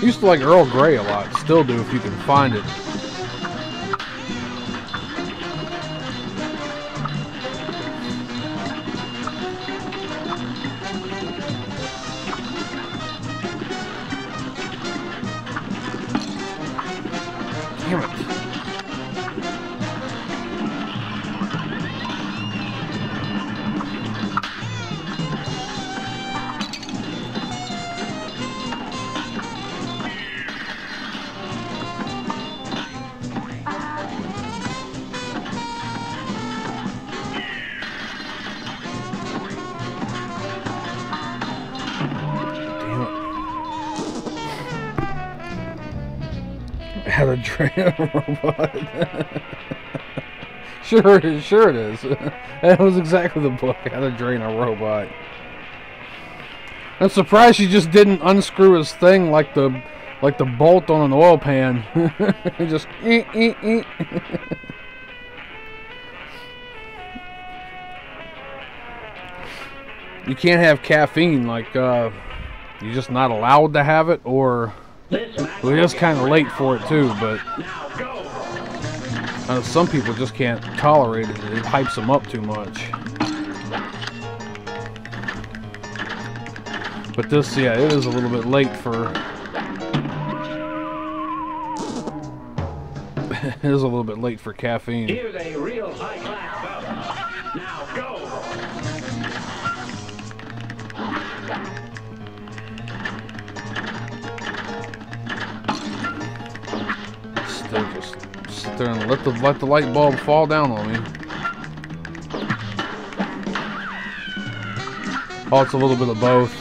Used to like Earl Grey a lot, still do if you can find it. Damn it. How to train a robot. Sure it is. That was exactly the book, How to Train a Robot. I'm surprised she just didn't unscrew his thing like the bolt on an oil pan. Just You can't have caffeine, like you're just not allowed to have it, or well, it is kind of late for it too, but some people just can't tolerate it. It hypes them up too much. But this, yeah, it is a little bit late for... It is a little bit late for caffeine. Here's a real high-class bout. Now go! Still just sit there and let the light bulb fall down on me. Oh, it's a little bit of both.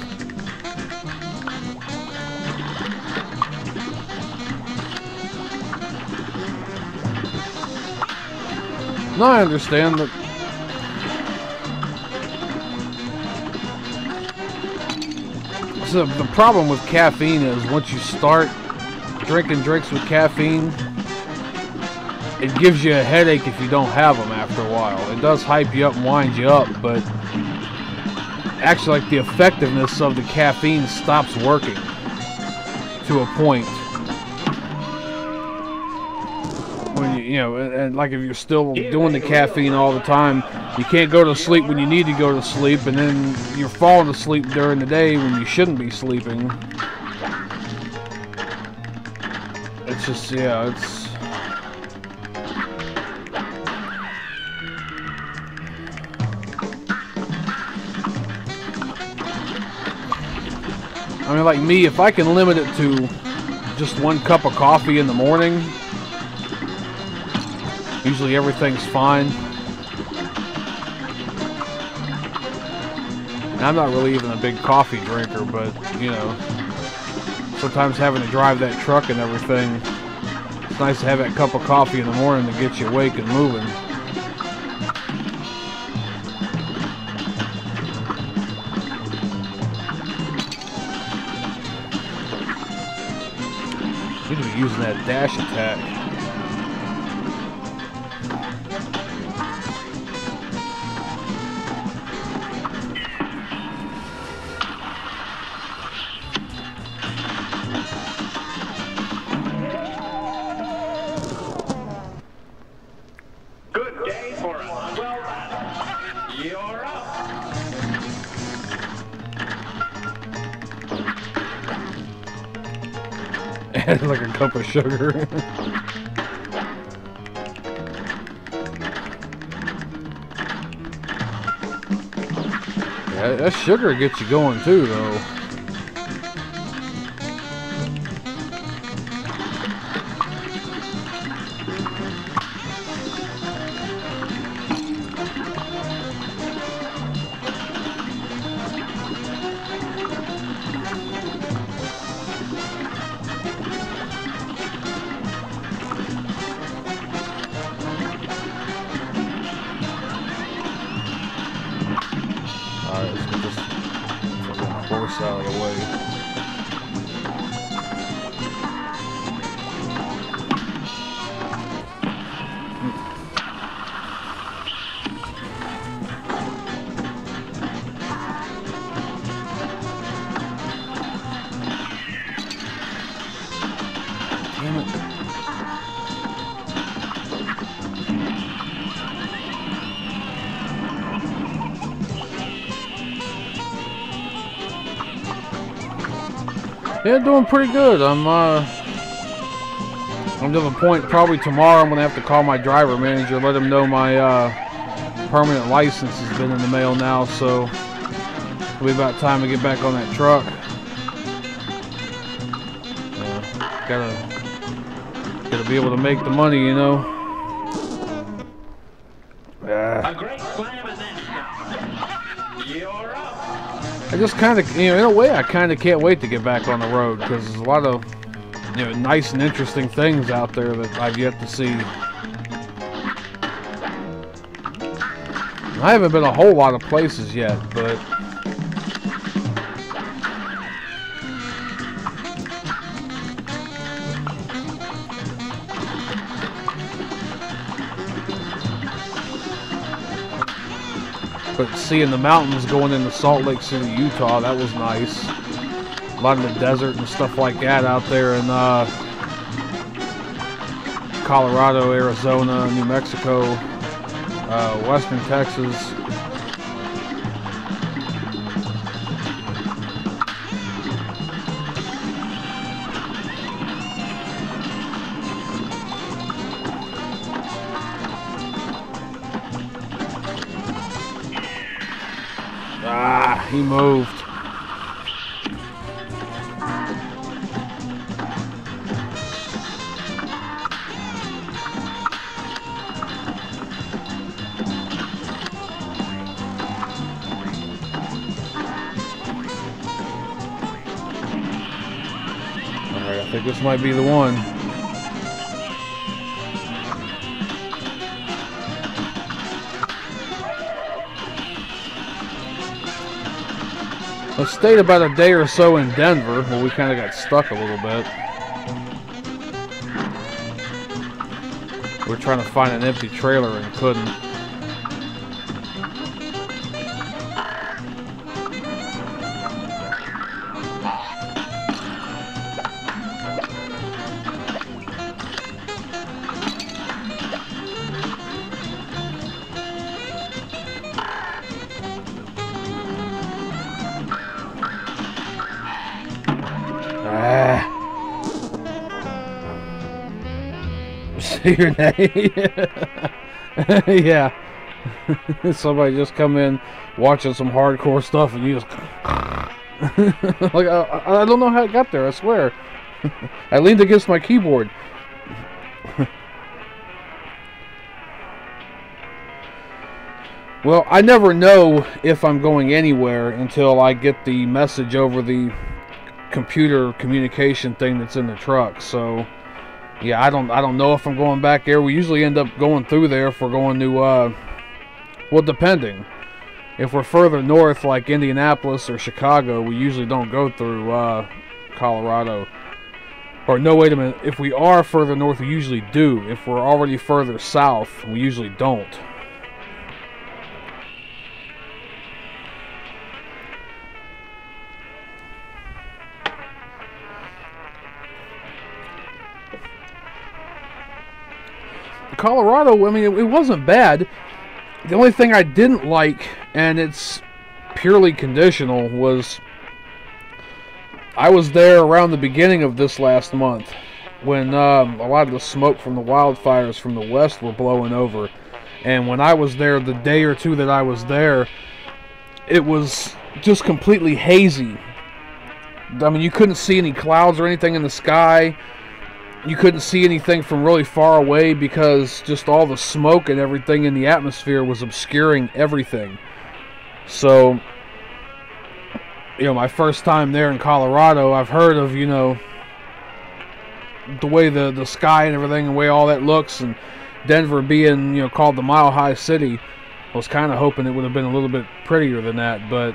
No, I understand that. So the problem with caffeine is once you start drinking drinks with caffeine, it gives you a headache if you don't have them after a while. It does hype you up and wind you up, but actually, like, the effectiveness of the caffeine stops working to a point. When you know, and like if you're still doing the caffeine all the time, you can't go to sleep when you need to go to sleep, and then you're falling asleep during the day when you shouldn't be sleeping. It's just, yeah, it's... I mean, like me, if I can limit it to just 1 cup of coffee in the morning, usually everything's fine. And I'm not really even a big coffee drinker, but, you know, sometimes having to drive that truck and everything, it's nice to have that cup of coffee in the morning to get you awake and moving. Need to be using that dash attack. Good day for us. Well done. You're up. Add like a cup of sugar. Yeah, that sugar gets you going too, though. Damn it. Yeah, doing pretty good. I'm to the point probably tomorrow I'm gonna have to call my driver manager, let him know my permanent license has been in the mail now, so it'll be about time to get back on that truck. Gotta be able to make the money, you know. A great slam and then you're up. I just kind of, you know, in a way, I kind of can't wait to get back on the road because there's a lot of, you know, nice and interesting things out there that I've yet to see. I haven't been a whole lot of places yet, but seeing the mountains going into Salt Lake City, Utah, that was nice. A lot of the desert and stuff like that out there in Colorado, Arizona, New Mexico, Western Texas. Ah, he moved. Alright, I think this might be the one. I stayed about a day or so in Denver, where we kind of got stuck a little bit. We were trying to find an empty trailer and couldn't. See your name? Yeah. Somebody just come in watching some hardcore stuff and you just like I don't know how it got there, I swear. I leaned against my keyboard. Well, I never know if I'm going anywhere until I get the message over the computer communication thing that's in the truck. So yeah, I don't know if I'm going back there. We usually end up going through there if we're going to well, depending. If we're further north like Indianapolis or Chicago, we usually don't go through Colorado. Or no, wait a minute. If we are further north, we usually do. If we're already further south, we usually don't. Colorado, I mean, it wasn't bad. The only thing I didn't like, and it's purely conditional, was I was there around the beginning of this last month when a lot of the smoke from the wildfires from the west were blowing over. And when I was there, the day or two that I was there, it was just completely hazy. I mean, you couldn't see any clouds or anything in the sky. You couldn't see anything from really far away because just all the smoke and everything in the atmosphere was obscuring everything. So, you know, my first time there in Colorado, I've heard of, you know, the way the sky and everything, the way all that looks, and Denver being, you know, called the Mile High City. I was kind of hoping it would have been a little bit prettier than that, but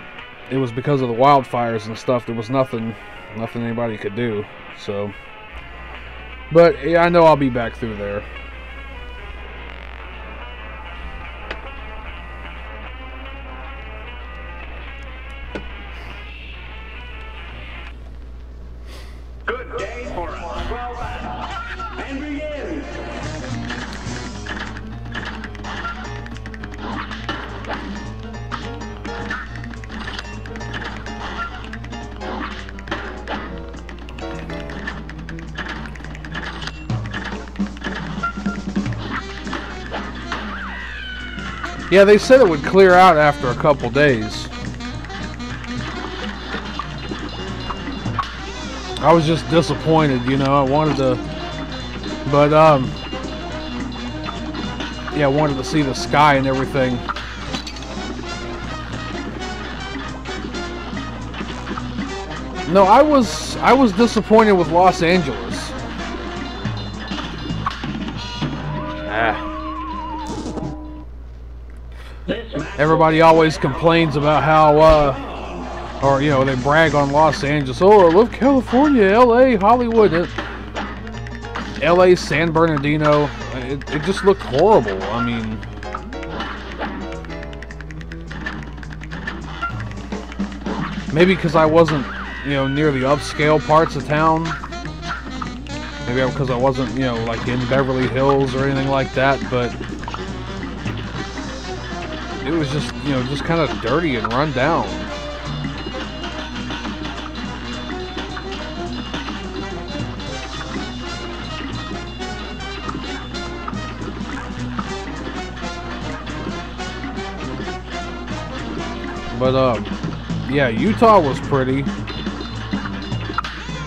it was because of the wildfires and stuff. There was nothing anybody could do. So, but yeah, I know I'll be back through there. Good day for a 12-hour. Yeah, they said it would clear out after a couple days. I was just disappointed, you know. I wanted to, but yeah, I wanted to see the sky and everything. No, I was disappointed with Los Angeles. Everybody always complains about how, or you know, they brag on Los Angeles. Oh, I love California, LA, Hollywood. LA, San Bernardino. It just looked horrible. I mean, maybe because I wasn't, you know, near the upscale parts of town. Maybe because I wasn't, you know, like in Beverly Hills or anything like that. But it was just, you know, just kind of dirty and run down. But yeah, Utah was pretty.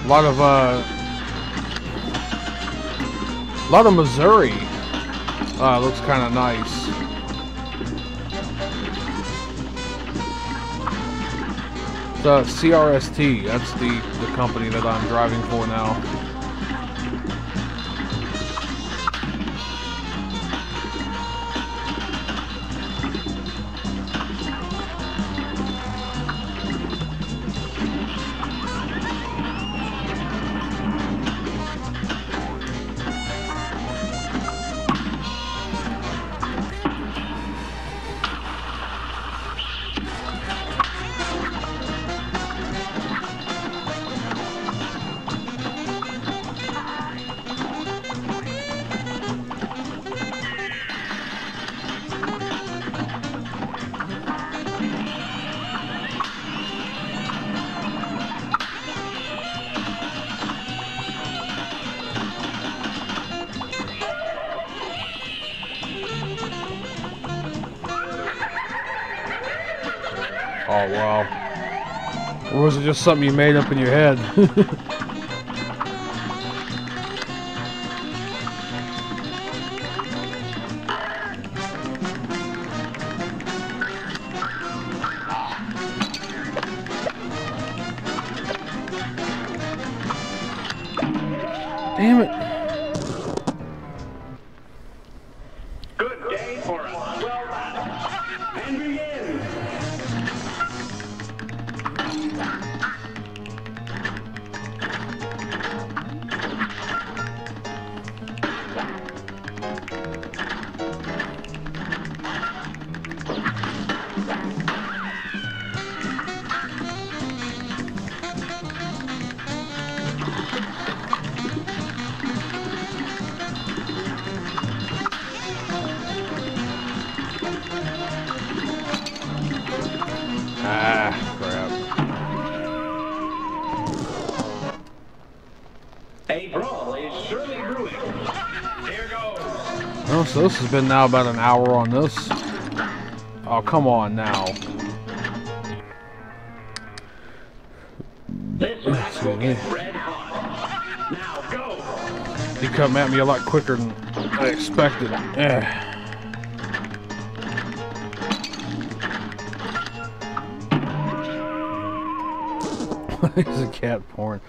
A lot of Missouri. Looks kind of nice. The CRST, that's the company that I'm driving for now. Oh, wow. Or was it just something you made up in your head? Damn it. Good day for us. Well done. And begin. Ah, crap. A brawl is surely brewing. Here goes. Oh, so this has been now about an hour on this. Oh, come on now. This match will get red hot. Now go. You come at me a lot quicker than I expected. He's a cat porn.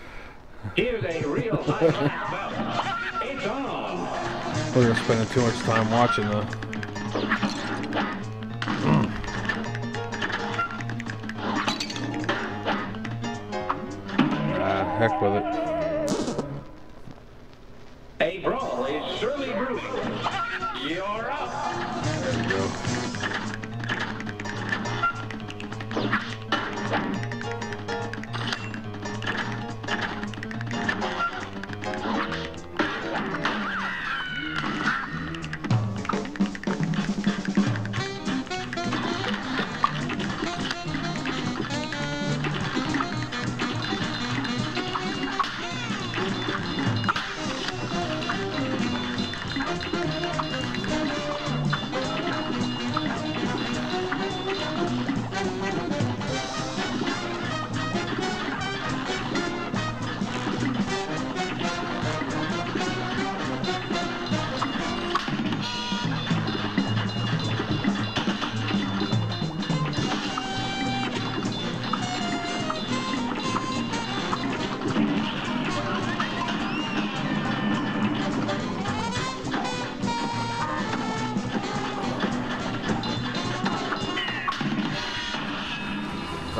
Here's a real high class bout. It's on. We're spending too much time watching the. Heck with it. A brawl is surely brewing. You're up. There you go.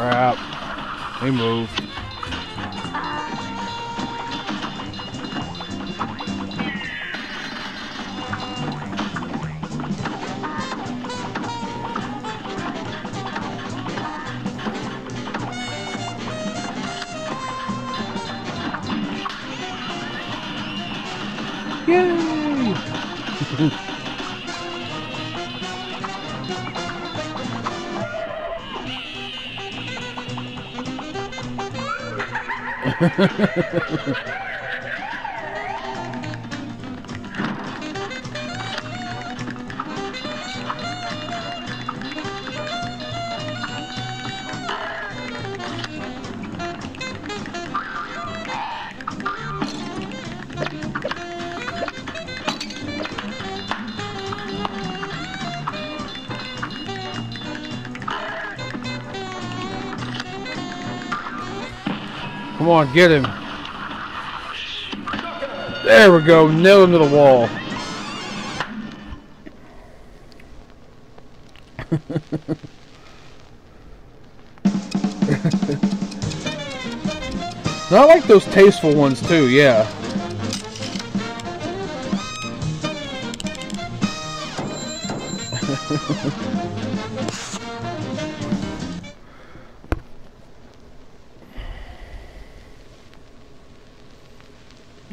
Crap. He moved. Yay! Come on, get him. There we go. Nail him to the wall. I like those tasteful ones too, yeah.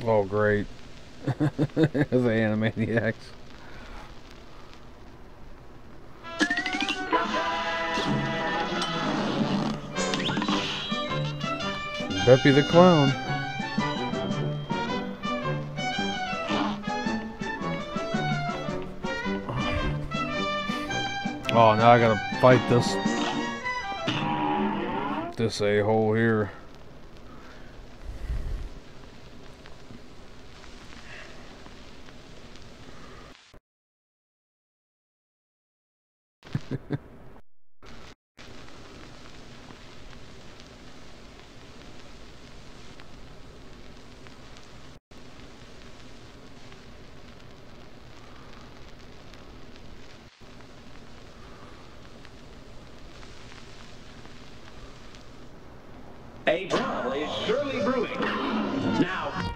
Oh, great. The Animaniacs. Peppy the Clown. Oh, now I gotta fight this a-hole here. A brawl is surely brewing. Now.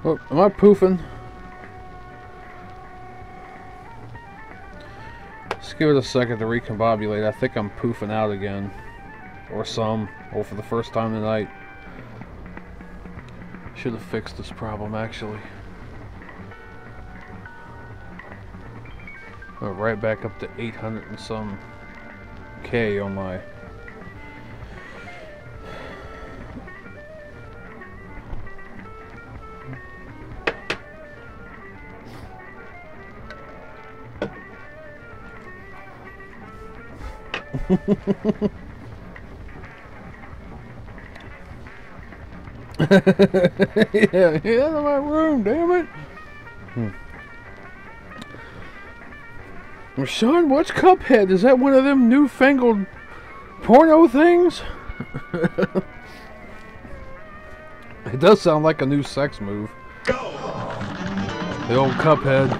Oh, am I poofing? Just give it a second to recombobulate. I think I'm poofing out again. Or for the first time tonight. Should have fixed this problem, actually. Oh, right back up to 800 and some K on my... yeah, get out of my room, damn it! Well, Sean, what's Cuphead? Is that one of them newfangled porno things? It does sound like a new sex move. Go! The old Cuphead.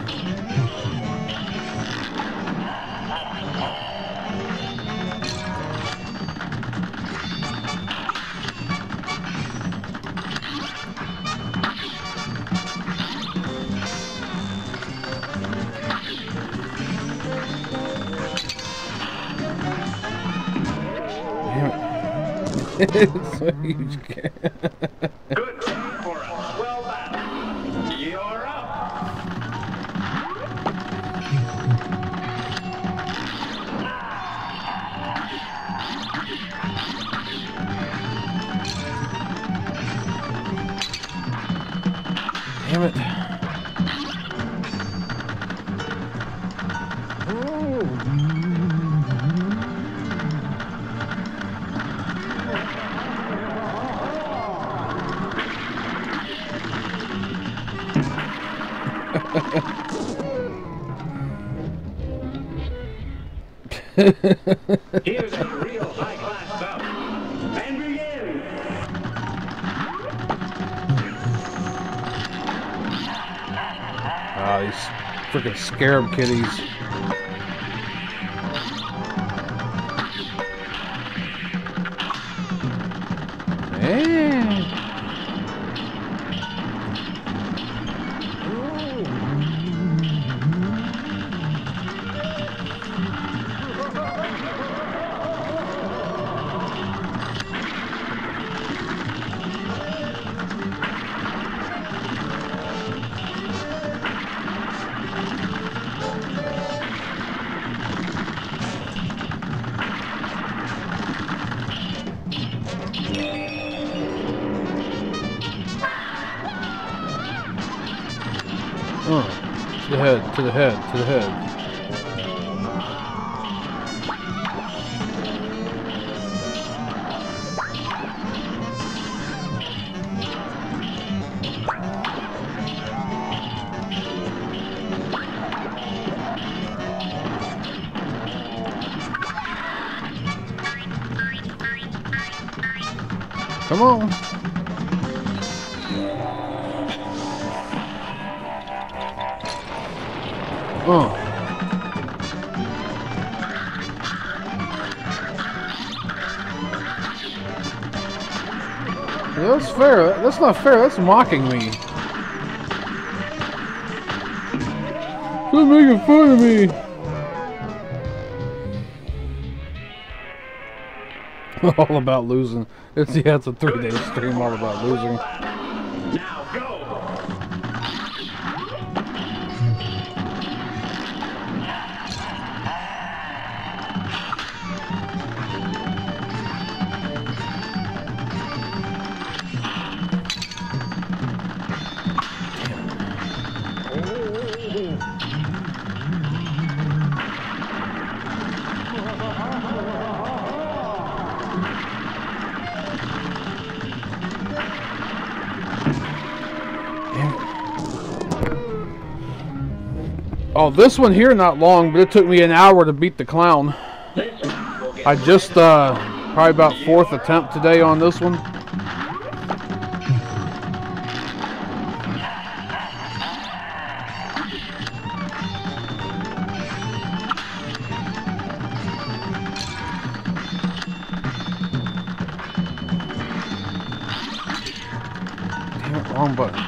It's a huge can. Good job for us. Well done. You're up. Damn it. Here's a real high-class bout. And begin! Ah, these freaking scarab kitties. To the head, to the head, to the head. Come on. Yeah, that's fair. That's not fair. That's mocking me. They're making fun of me. All about losing. It's a 3-day stream all about losing. Now go. Oh, this one here not long, but it took me an hour to beat the clown. I just probably about 4th attempt today on this one. Damn it, wrong button.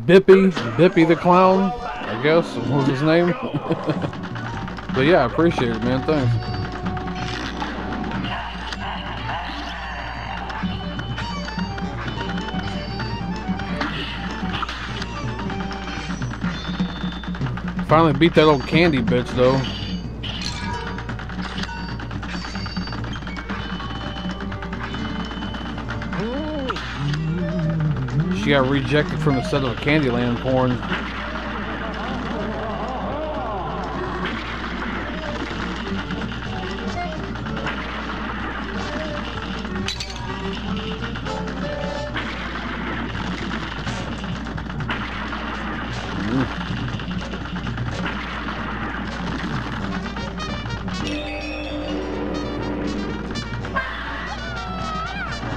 Bippy the clown, I guess was his name. But yeah, I appreciate it, man. Thanks. Finally beat that old candy bitch though. She got rejected from the set of a Candyland porn.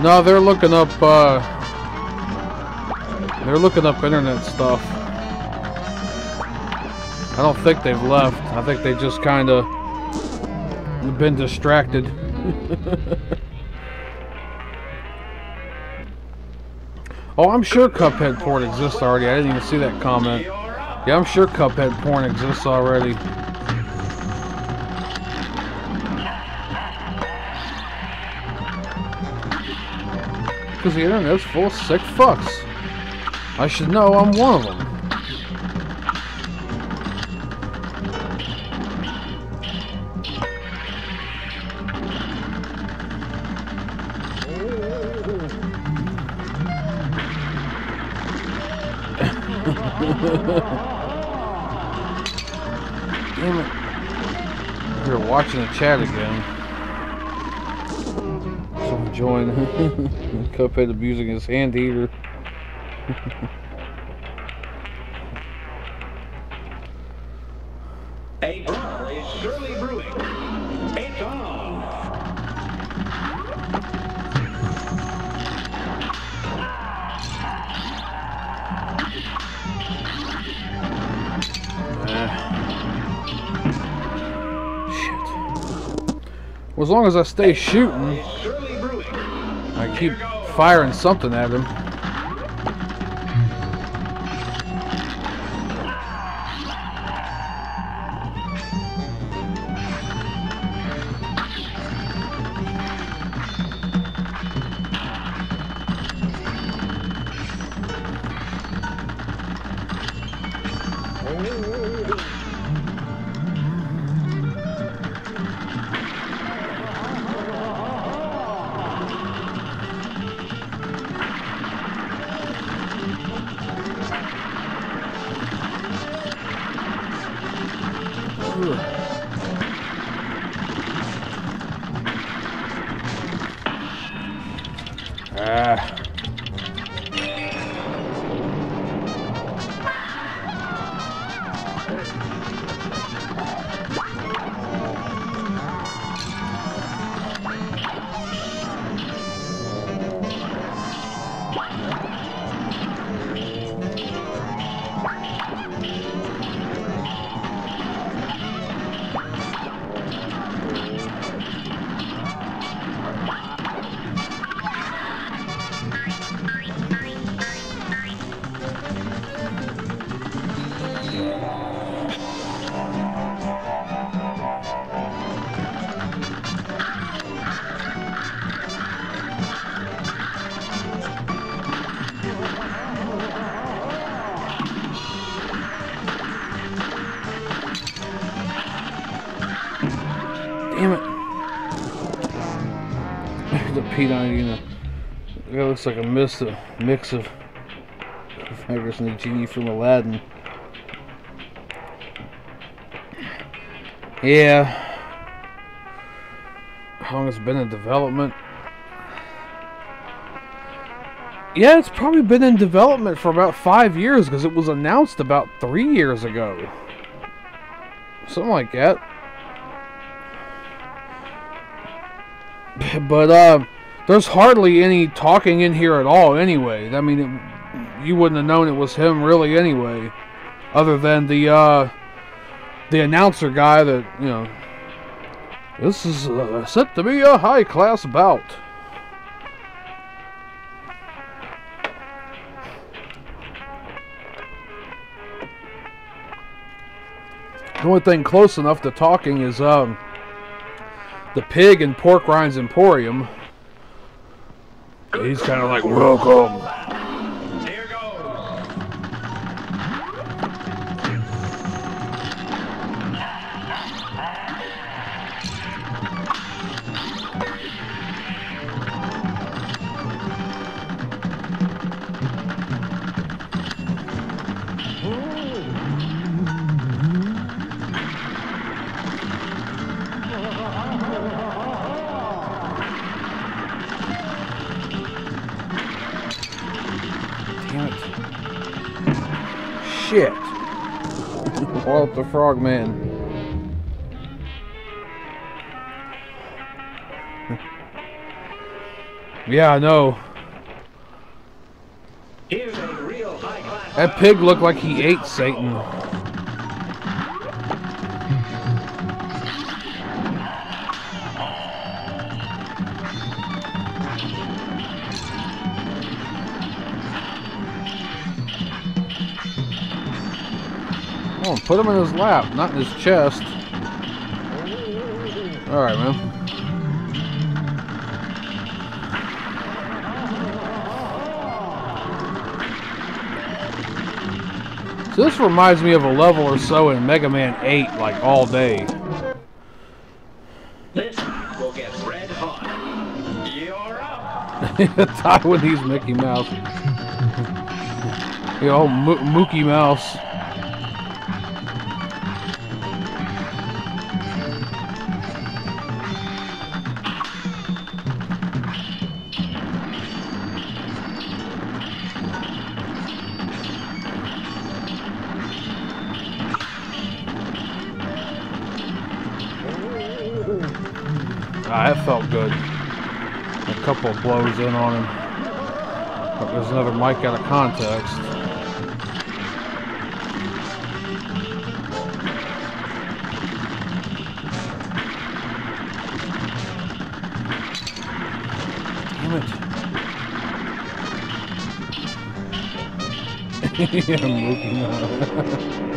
No, they're looking up internet stuff. I don't think they've left. I think they just kind of been distracted. Oh, I'm sure Cuphead porn exists already. I didn't even see that comment. Yeah, I'm sure Cuphead porn exists already. Because the internet's full of sick fucks. I should know I'm one of them. Damn it. You're watching the chat again. Someone join. Cuphead abusing his hand heater. A brawl is surely brewing. It's on. Shit. Well, as long as I stay shooting, I keep firing something at him. Ah. Damn it. The P90. It looks like a mix of Fighters and the Genie from Aladdin. Yeah. How long it's been in development? Yeah, it's probably been in development for about 5 years because it was announced about 3 years ago. Something like that. But, there's hardly any talking in here at all anyway. I mean, you wouldn't have known it was him really anyway. Other than the announcer guy that, you know, this is set to be a high-class bout. The only thing close enough to talking is, the pig in Pork Rinds Emporium. He's kind of like, welcome. Here goes. Shit. Walt the Frogman. Yeah, I know. Here's a real high-class. That pig looked like he ate Satan. Oh, put him in his lap, not in his chest. Alright, man. So this reminds me of a level or so in Mega Man 8, like all day. This will get red hot. You're up. Taiwanese Mickey Mouse. The old Mookie Mouse. Ah, that felt good. A couple of blows in on him. But there's another mic out of context. Damn it. Yeah, Mookie Mouse.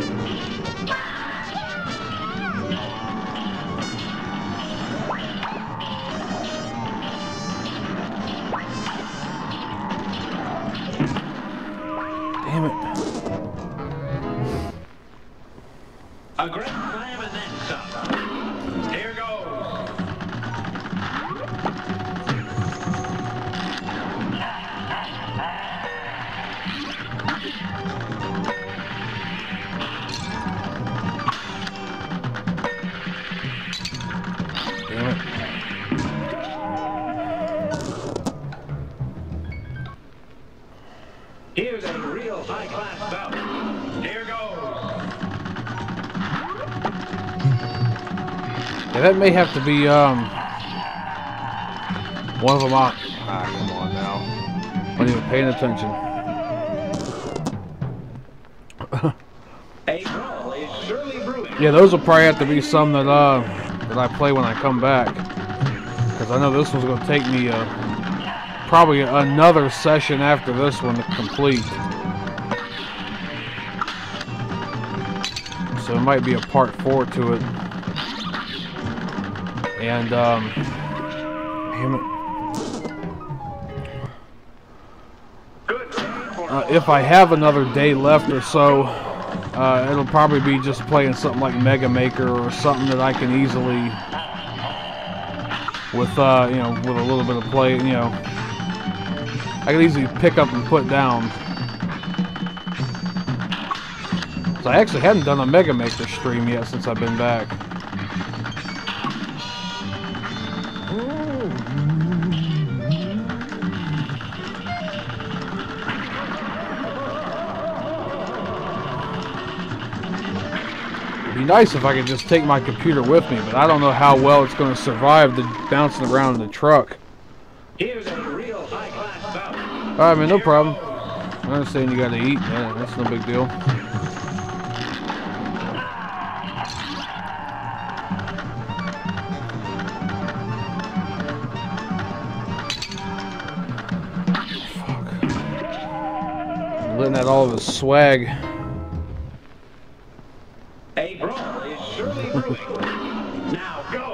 Damn it. A great slam and then some. Here goes. Yeah, that may have to be one of them. Come on now. I'm not even paying attention. A brawl is surely brewing. Yeah, those will probably have to be some that I play when I come back, because I know this one's going to take me probably another session after this one to complete. So it might be a part 4 to it. And damn it. If I have another day left or so, it'll probably be just playing something like Mega Maker or something that I can easily, with you know, with a little bit of play, you know, I can easily pick up and put down. So I actually hadn't done a Mega Maker stream yet since I've been back. It'd be nice if I could just take my computer with me, but I don't know how well it's going to survive the bouncing around in the truck. Here's a real high-class bout. Alright, man, no problem. I understand you gotta eat. Yeah, that's no big deal. Fuck. Letting out all of his swag. A brawl is surely brewing. Now go!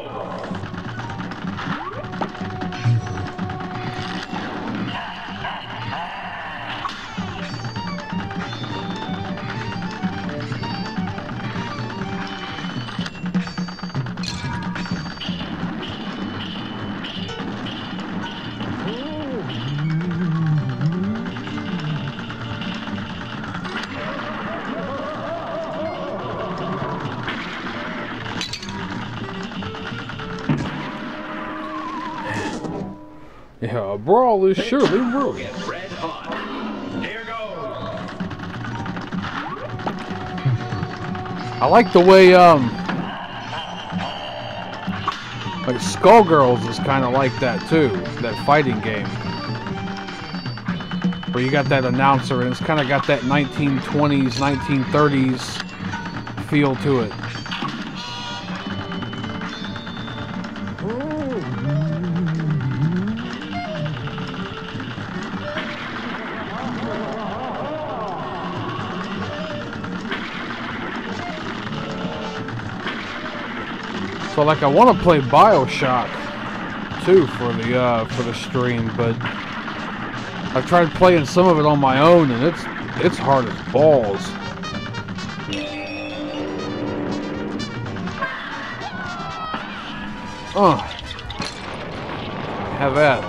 Yeah, a brawl is surely brewing. Get red hot. Here goes. I like the way, like Skullgirls is kind of like that too, that fighting game. Where you got that announcer and it's kind of got that 1920s, 1930s feel to it. So like I want to play BioShock too for the stream, but I've tried playing some of it on my own and it's hard as balls. Have that.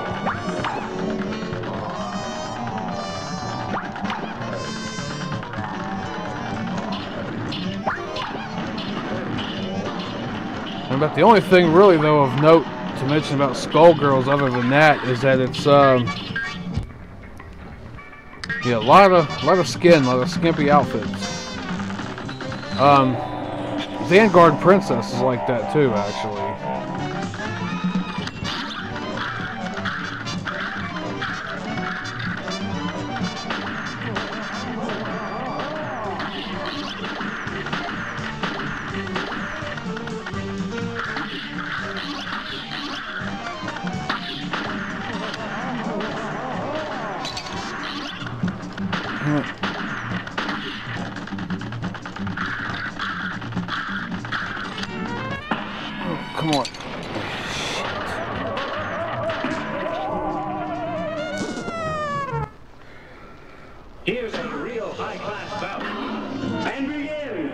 And about the only thing really though of note to mention about Skullgirls other than that is that it's yeah, a lot of skin, a lot of skimpy outfits. Vanguard Princess is like that too, actually. Come on. Here's a real high-class bout. And begin!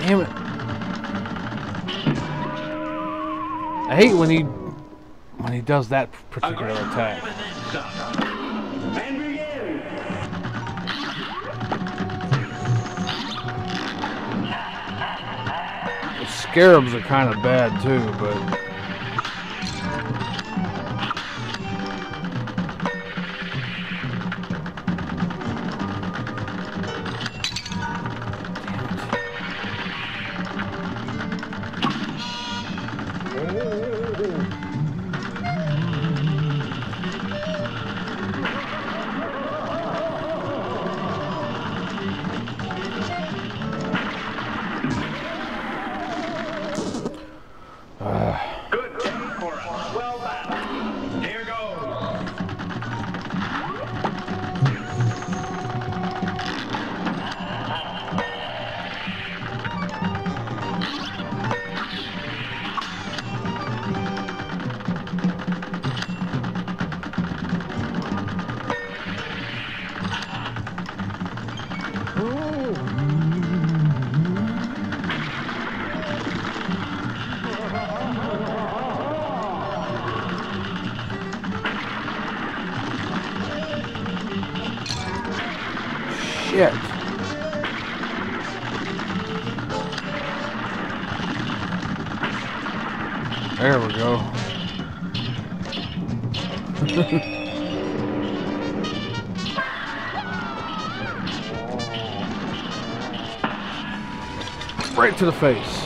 Damn it. I hate when he does that particular attack. And begin. The scarabs are kind of bad too, but Good day for us. Well battled. Here goes. shit. There we go. Right to the face.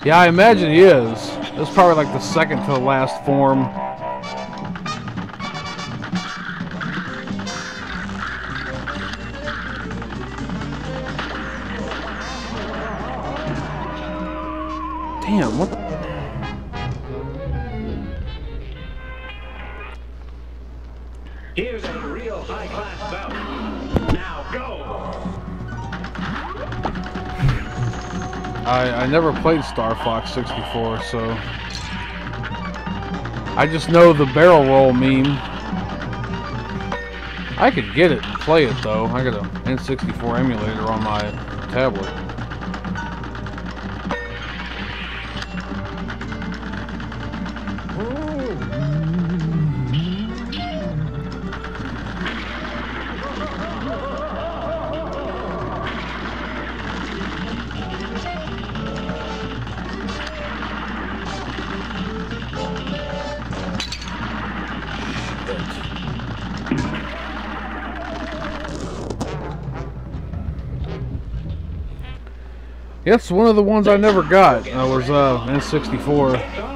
Yeah, I imagine he is. This is probably like the second to the last form. Damn, what the... Here's a real high-class bout. Now go. I never played Star Fox 64, so I just know the barrel roll meme. I could get it and play it though. I got an N64 emulator on my tablet. That's one of the ones I never got. I was N64.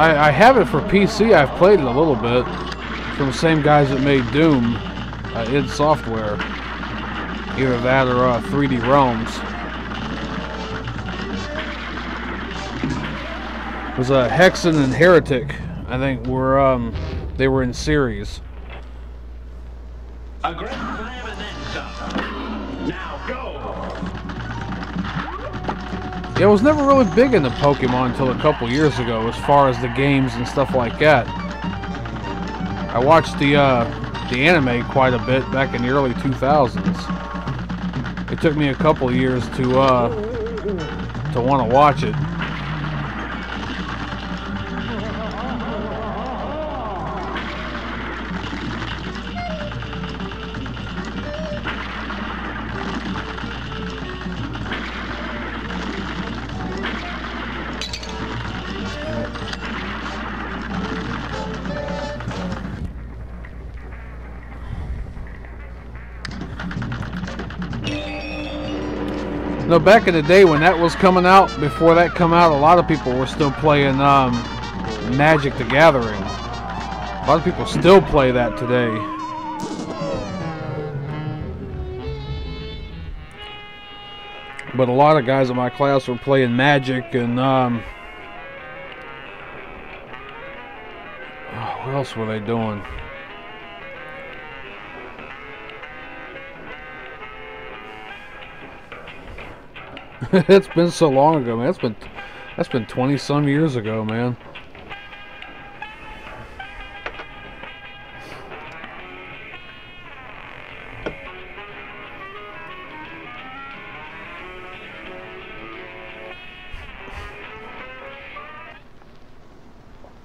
I have it for PC. I've played it a little bit from the same guys that made Doom, id Software. Either that or 3D Realms. It was Hexen and Heretic, I think, were they were in series. A grand slam and then some. Now go. Yeah, I was never really big into Pokemon until a couple years ago, as far as the games and stuff like that. I watched the anime quite a bit back in the early 2000s. It took me a couple years to want to watch it. No, back in the day when that was coming out, before that come out, a lot of people were still playing Magic the Gathering. lot of people still play that today. But a lot of guys in my class were playing Magic and oh, what else were they doing? It's been so long ago, man. That's been 20 some years ago, man.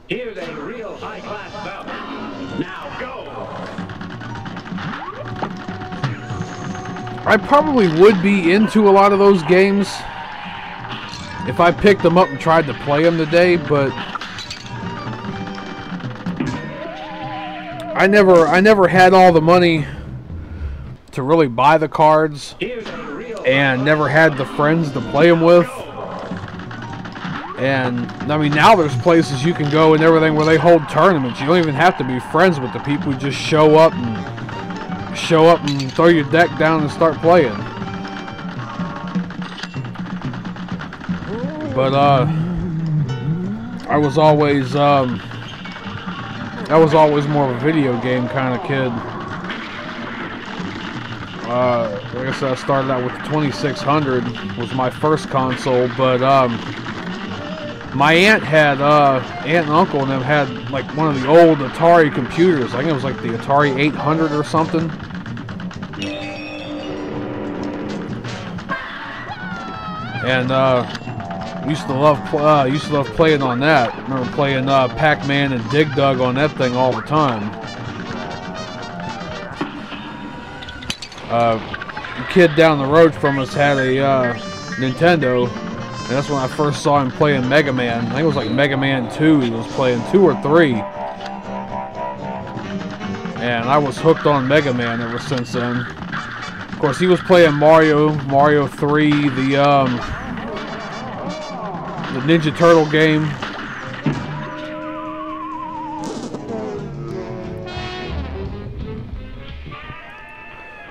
Here's a real high-class bout. Now go! I probably would be into a lot of those games if I picked them up and tried to play them today, but I never had all the money to really buy the cards, and never had the friends to play them with. And I mean, now there's places you can go and everything where they hold tournaments. You don't even have to be friends with the people. You just show up and throw your deck down and start playing. But I was always more of a video game kind of kid. Like I said, I started out with the 2600 was my first console, but my aunt and uncle and them had like one of the old Atari computers. I think it was like the Atari 800 or something. And used to love playing on that. I remember playing Pac-Man and Dig Dug on that thing all the time. A kid down the road from us had a Nintendo. And that's when I first saw him playing Mega Man. I think it was like Mega Man 2. He was playing 2 or 3. And I was hooked on Mega Man ever since then. Of course, he was playing Mario 3, the Ninja Turtle game.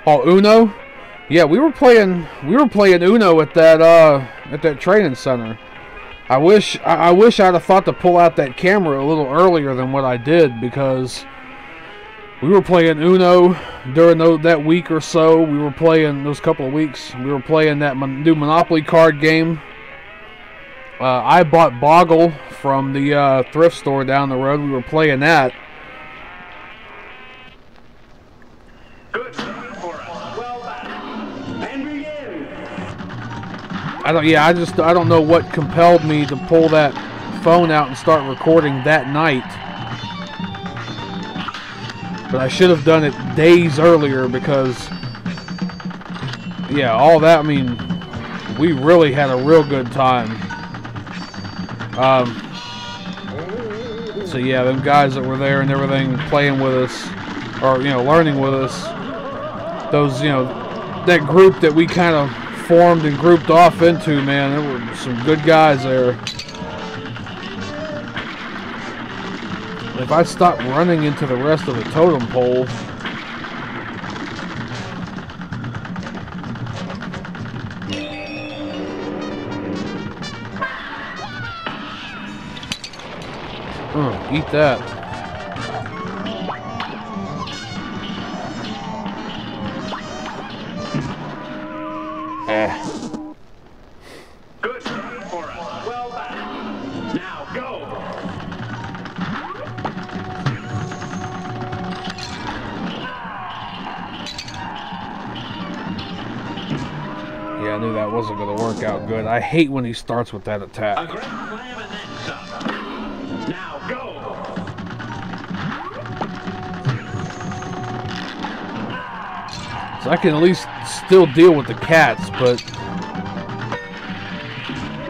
Oh, Uno? Yeah, we were playing Uno at that training center. I wish I'd have thought to pull out that camera a little earlier than what I did, because we were playing Uno during that week or so. We were playing those couple of weeks. We were playing that new Monopoly card game. I bought Boggle from the thrift store down the road. We were playing that. Good save for us. Well done. And begin. I don't know what compelled me to pull that phone out and start recording that night. But I should have done it days earlier, because yeah, all that, I mean, we really had a real good time. So yeah, them guys that were there and everything, playing with us, or learning with us, those that group that we kind of formed and grouped off into, man, there were some good guys there. If I stop running into the rest of the totem pole, eat that. Good save for us. Well done. Now go. Yeah, I knew that wasn't going to work out good. I hate when he starts with that attack. A great slam and then some. Now go. So I can at least still deal with the cats, but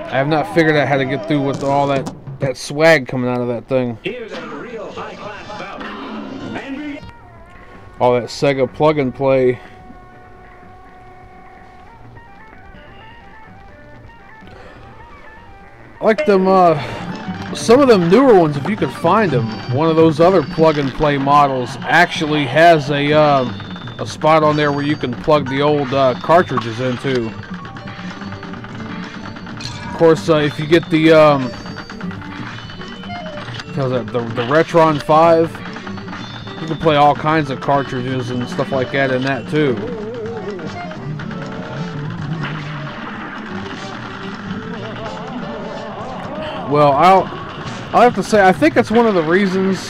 I have not figured out how to get through with all that swag coming out of that thing. Here's a real high-class bout. And begin. All that Sega plug and play. I like them some of them newer ones, if you could find them, one of those other plug-and-play models actually has a spot on there where you can plug the old cartridges into. Of course, if you get the the Retron 5, you can play all kinds of cartridges and stuff like that in that too. Well, I'll have to say, I think that's one of the reasons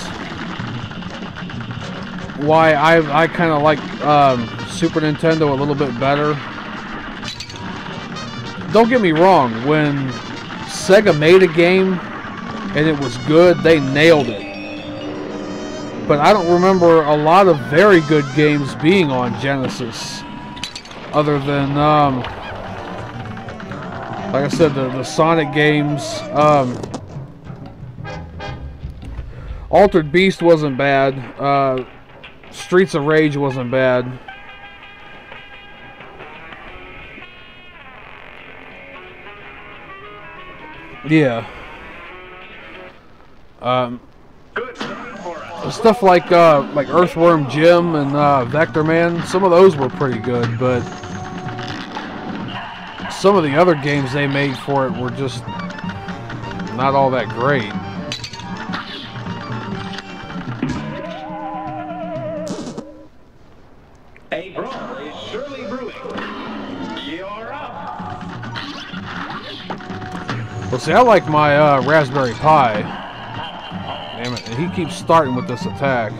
why I kind of like Super Nintendo a little bit better. Don't get me wrong, when Sega made a game and it was good, they nailed it. But I don't remember a lot of very good games being on Genesis, other than, like I said, the Sonic games. Altered Beast wasn't bad. Streets of Rage wasn't bad. Yeah. Stuff like Earthworm Jim and Vector Man, some of those were pretty good, but some of the other games they made for it were just not all that great. A brawl is surely brewing. You're up. Well, see, I like my Raspberry Pi. Damn it, and he keeps starting with this attack.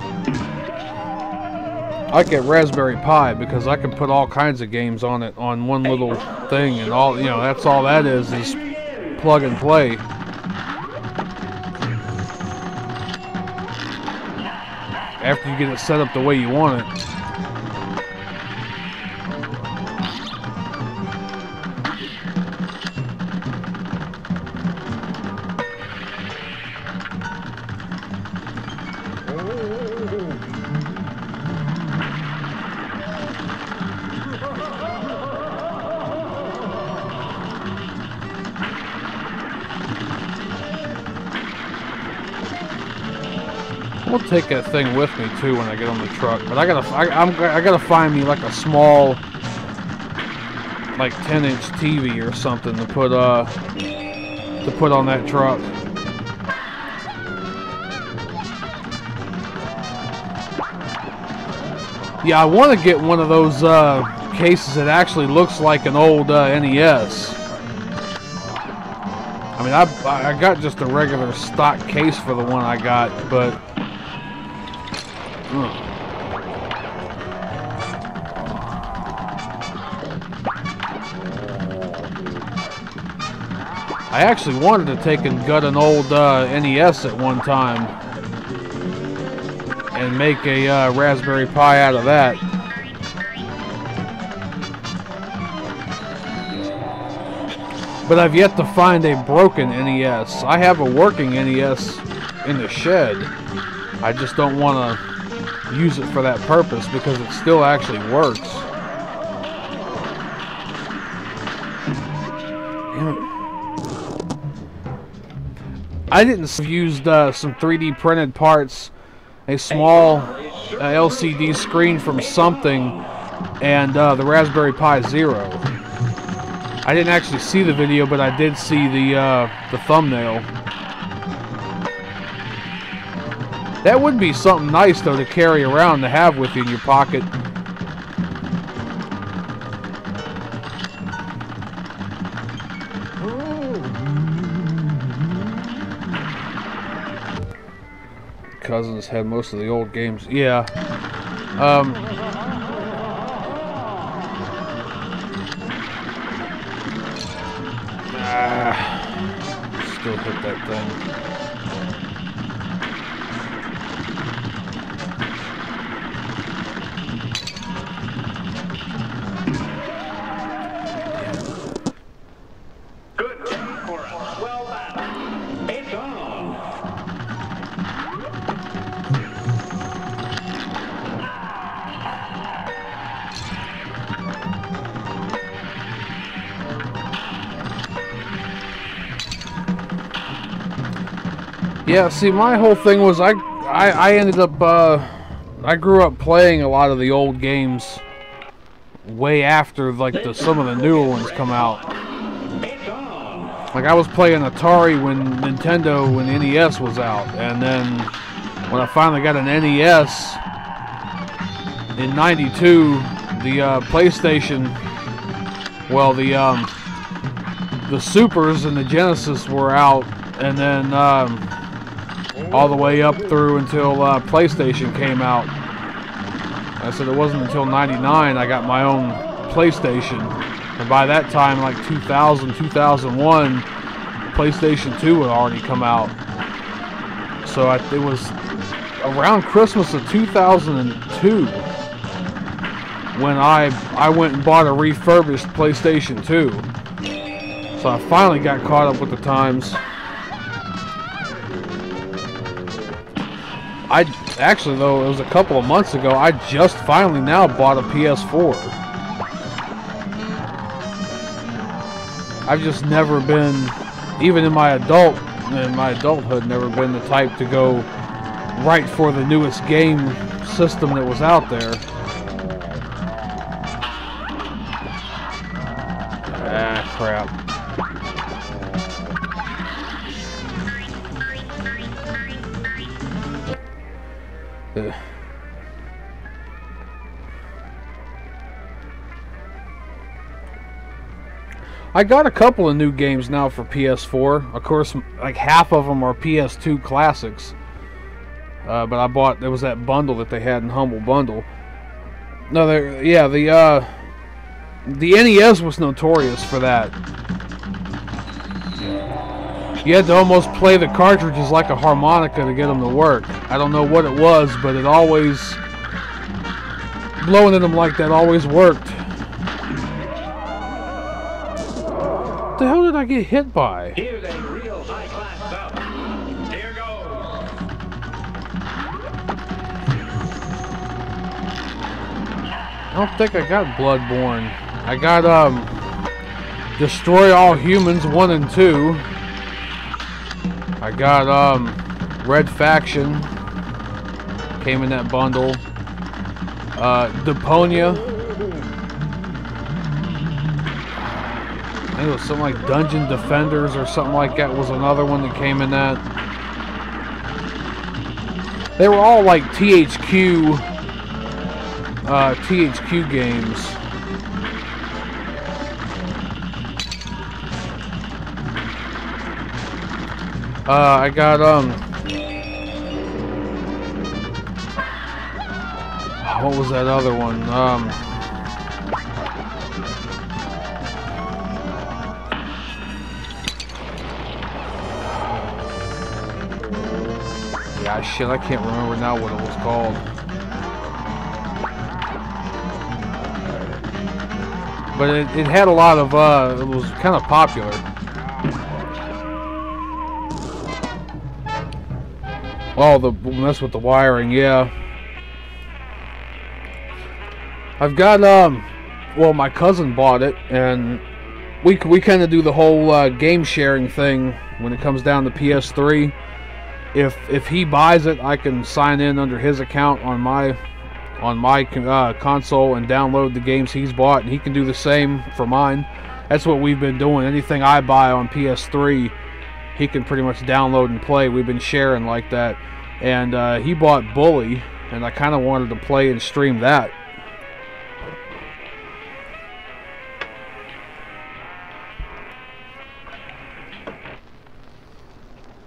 I like that Raspberry Pi because I can put all kinds of games on it on one little thing, and all, you know, that's all that is plug and play. After you get it set up the way you want it. I'll take that thing with me too when I get on the truck, but I gotta find me like a small, like 10-inch TV or something to put on that truck. Yeah, I want to get one of those cases that actually looks like an old NES. I mean, I got just a regular stock case for the one I got, but I actually wanted to take and gut an old NES at one time and make a Raspberry Pi out of that. But I've yet to find a broken NES. I have a working NES in the shed. I just don't want to use it for that purpose because it still actually works. I didn't use some 3D printed parts, a small LCD screen from something, and the Raspberry Pi Zero. I didn't actually see the video, but I did see the thumbnail. That would be something nice, though, to carry around, to have with you in your pocket. Cousins had most of the old games. Yeah. Still hit that thing. Good job for us. Well done. It's on. Yeah, see, my whole thing was I ended up, I grew up playing a lot of the old games way after, like, some of the newer ones come out. Like, I was playing Atari when Nintendo, when NES was out, and then when I finally got an NES in '92, the PlayStation, well, the Supers and the Genesis were out, and then all the way up through until PlayStation came out. I said it wasn't until '99 I got my own PlayStation, and by that time, like 2000, 2001, PlayStation 2 had already come out. So it was around Christmas of 2002 when I went and bought a refurbished PlayStation 2. So I finally got caught up with the times. Actually, though, it was a couple of months ago, I just finally now bought a PS4. I've just never been, even in my adulthood, never been the type to go right for the newest game system that was out there. Ah, crap. I got a couple of new games now for PS4. Of course, like half of them are PS2 classics. But I bought, there was that bundle that they had in Humble Bundle. No, yeah, the NES was notorious for that. You had to almost play the cartridges like a harmonica to get them to work. I don't know what it was, but it always, blowing in them like that always worked. What the hell did I get hit by? Here's a real high-class stuff. Here goes. I don't think I got Bloodborne. I got, Destroy All Humans 1 and 2. I got, Red Faction. Came in that bundle. Deponia. I think it was something like Dungeon Defenders or something like that was another one that came in that. They were all like THQ games. I got what was that other one? Yeah, shit, I can't remember now what it was called. But it had a lot of, it was kind of popular. Oh, the mess with the wiring, yeah. I've got, well, my cousin bought it, and we kind of do the whole game sharing thing when it comes down to PS3. If he buys it, I can sign in under his account on my console and download the games he's bought, and he can do the same for mine. That's what we've been doing. Anything I buy on PS3, he can pretty much download and play. We've been sharing like that. And he bought Bully, and I kind of wanted to play and stream that.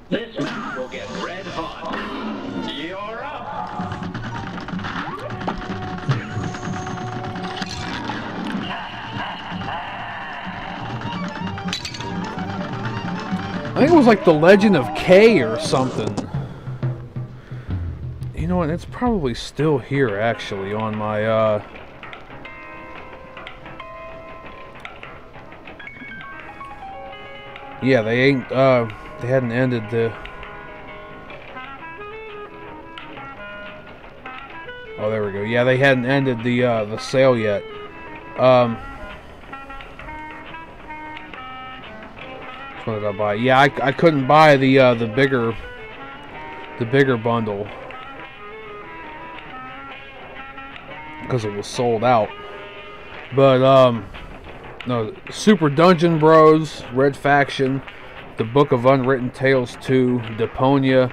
This match will get red hot. You're up. I think it was like The Legend of K or something. You know what? It's probably still here, actually, on my, yeah, they ain't, they hadn't ended the... Oh, there we go. Yeah, they hadn't ended the sale yet. What did I buy? Yeah, I couldn't buy the bigger the bigger bundle because it was sold out. But no, Super Dungeon Bros, Red Faction, The Book of Unwritten Tales 2, Deponia,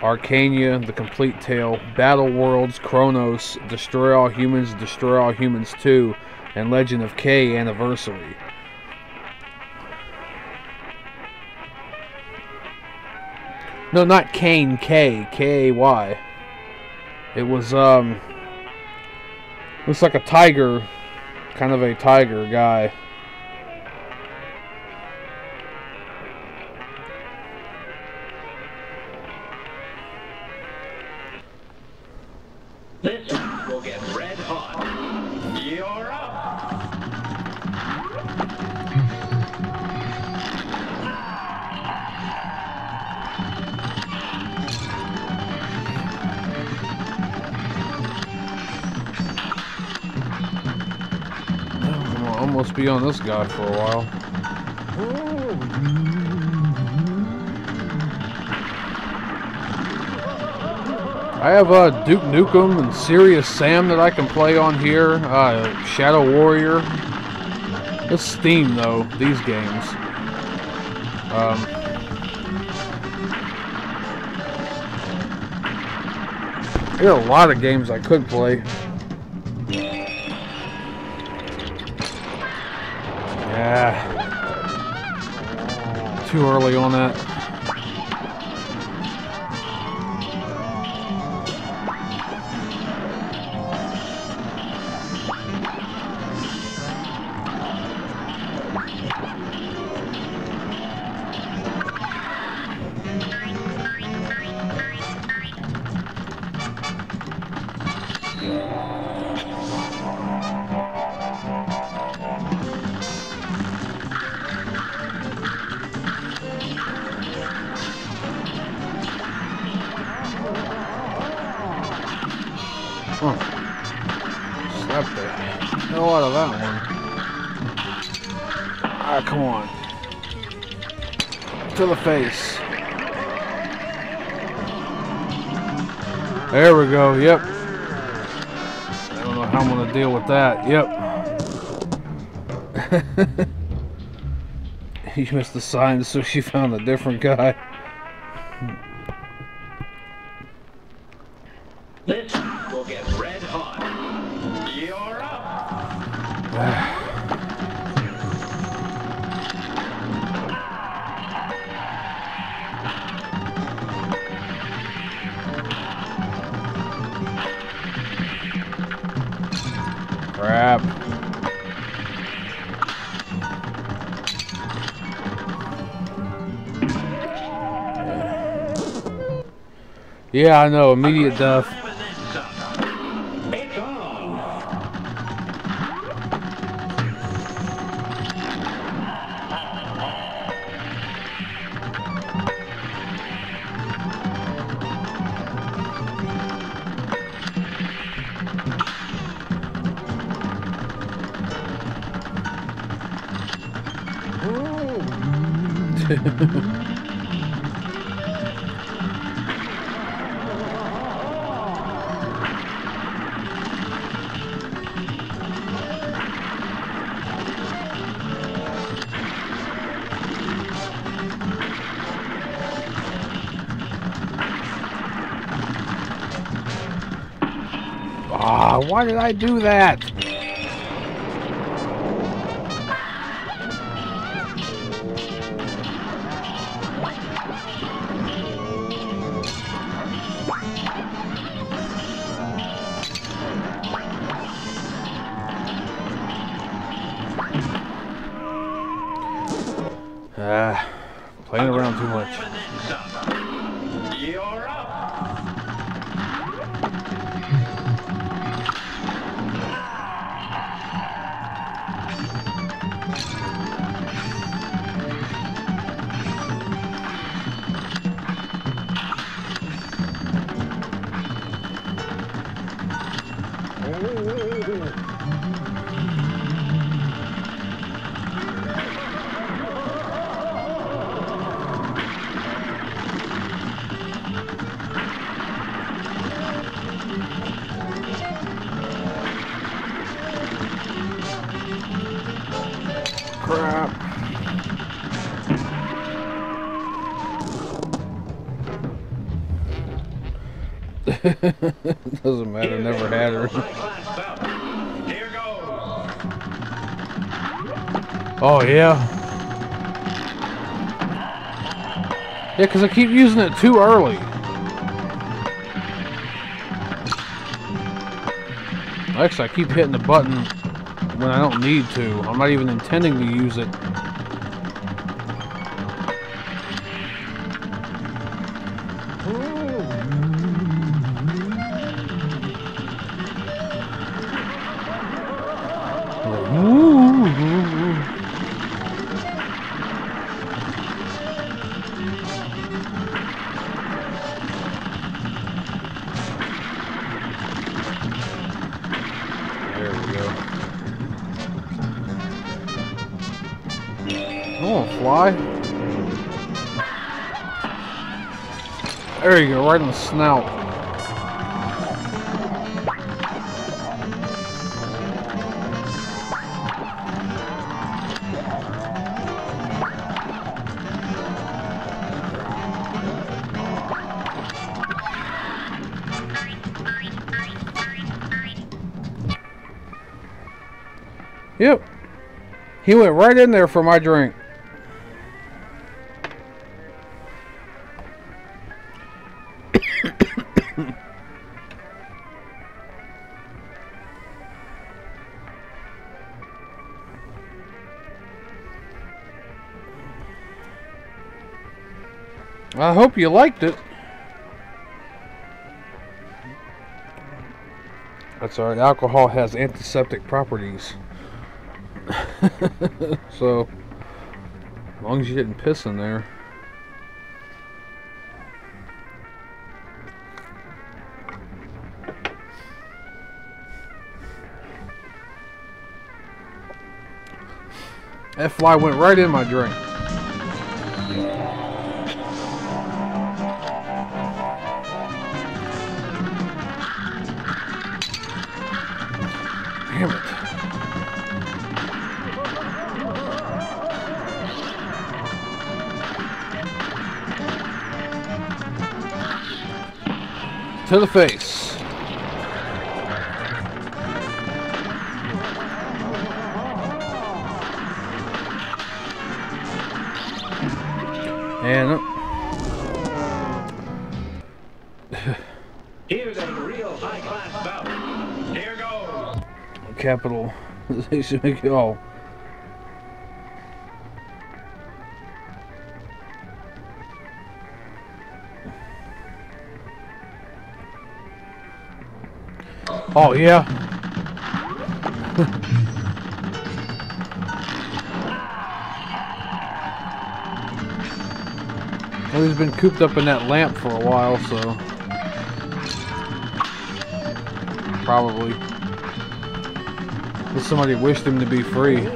Arcania, The Complete Tale, Battle Worlds, Chronos, Destroy All Humans 2, and Legend of K Anniversary. No, not Kane, K-A-Y. It was, looks like a tiger, kind of a tiger guy. This will get red hot. You're up. I'll almost be on this guy for a while. I have Duke Nukem and Serious Sam that I can play on here. Shadow Warrior. It's Steam though, these games. There are a lot of games I could play. Yeah. Too early on that. Oh. Slap the hell out of that one. Ah, come on. To the face. There we go, yep. I don't know how I'm going to deal with that, yep. You missed the sign, so she found a different guy. This will get red hot. You're up. Crap. Yeah, I know, immediate death. It's on. Ah, why did I do that? Playing around too much. You're up. Doesn't matter, never had her. Here goes. Oh, yeah. Yeah, because I keep using it too early. Actually, I keep hitting the button when I don't need to. I'm not even intending to use it. There we go. Oh, fly. There you go, right in the snout. Yep. He went right in there for my drink. I hope you liked it. That's alright. Alcohol has antiseptic properties. So, as long as you didn't piss in there. That fly went right in my drink. Damn it. To the face. And Here's a real high-class bout. Here goes. capitalization. Oh. Oh, yeah. Well, he's been cooped up in that lamp for a while, so probably. But somebody wished him to be free.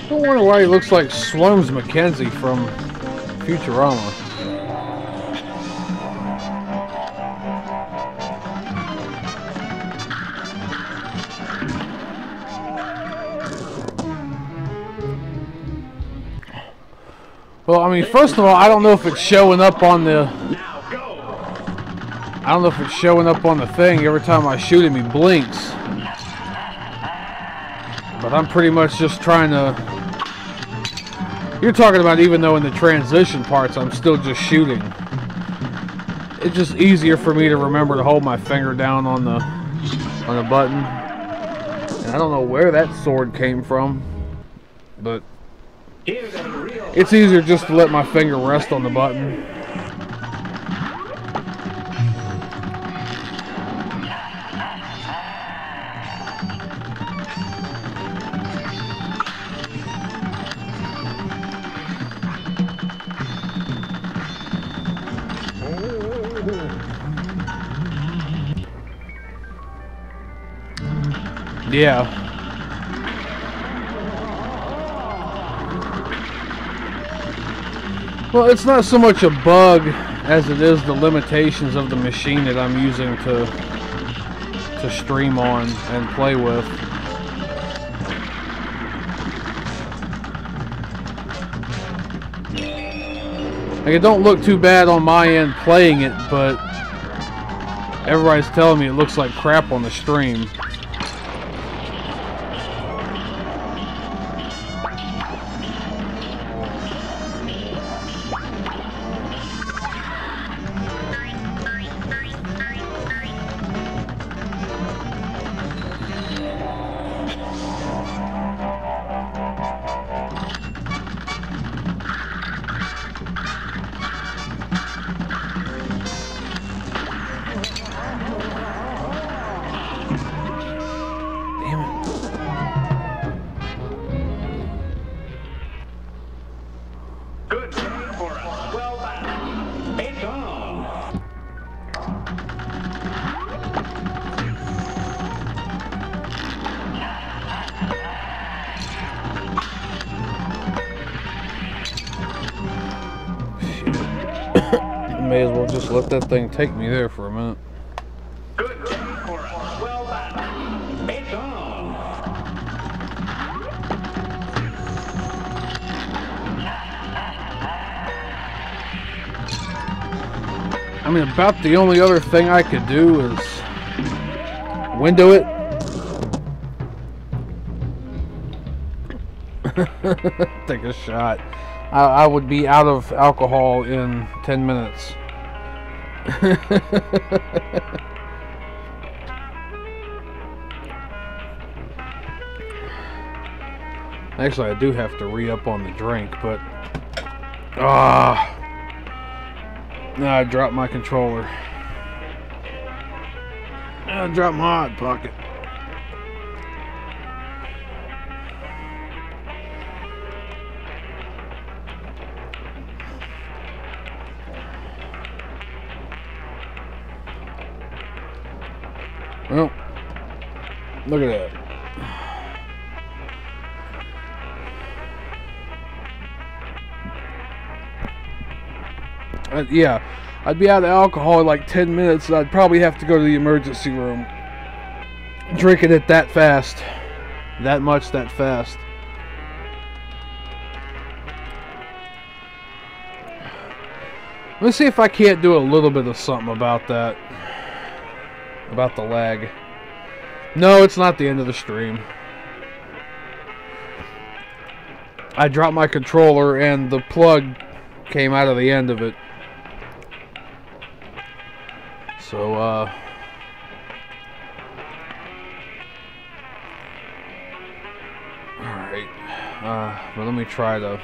I wonder why he looks like Sloane's McKenzie from Futurama. Well, I mean, first of all, I don't know if it's showing up on the... I don't know if it's showing up on the thing. Every time I shoot him, he blinks. But I'm pretty much just trying to... You're talking about even though in the transition parts, I'm still just shooting. It's just easier for me to remember to hold my finger down on the button. And I don't know where that sword came from, but it's easier just to let my finger rest on the button. Yeah. Well, it's not so much a bug as it is the limitations of the machine that I'm using to stream on and play with. Like, it don't look too bad on my end playing it, but everybody's telling me it looks like crap on the stream. Good game for us. Well done. It's on. May as well just let that thing take me there for a minute. Good game for us. Well done. It's on. I mean, about the only other thing I could do is window it. Take a shot. I would be out of alcohol in 10 minutes. Actually, I do have to re-up on the drink, but I dropped my controller. I dropped my Hot Pocket. Well, look at that. Yeah, I'd be out of alcohol in like 10 minutes, and I'd probably have to go to the emergency room. Drinking it that fast. That much, that fast. Let's see if I can't do a little bit of something about that. About the lag. No, it's not the end of the stream. I dropped my controller and the plug came out of the end of it. So, alright. But let me try to...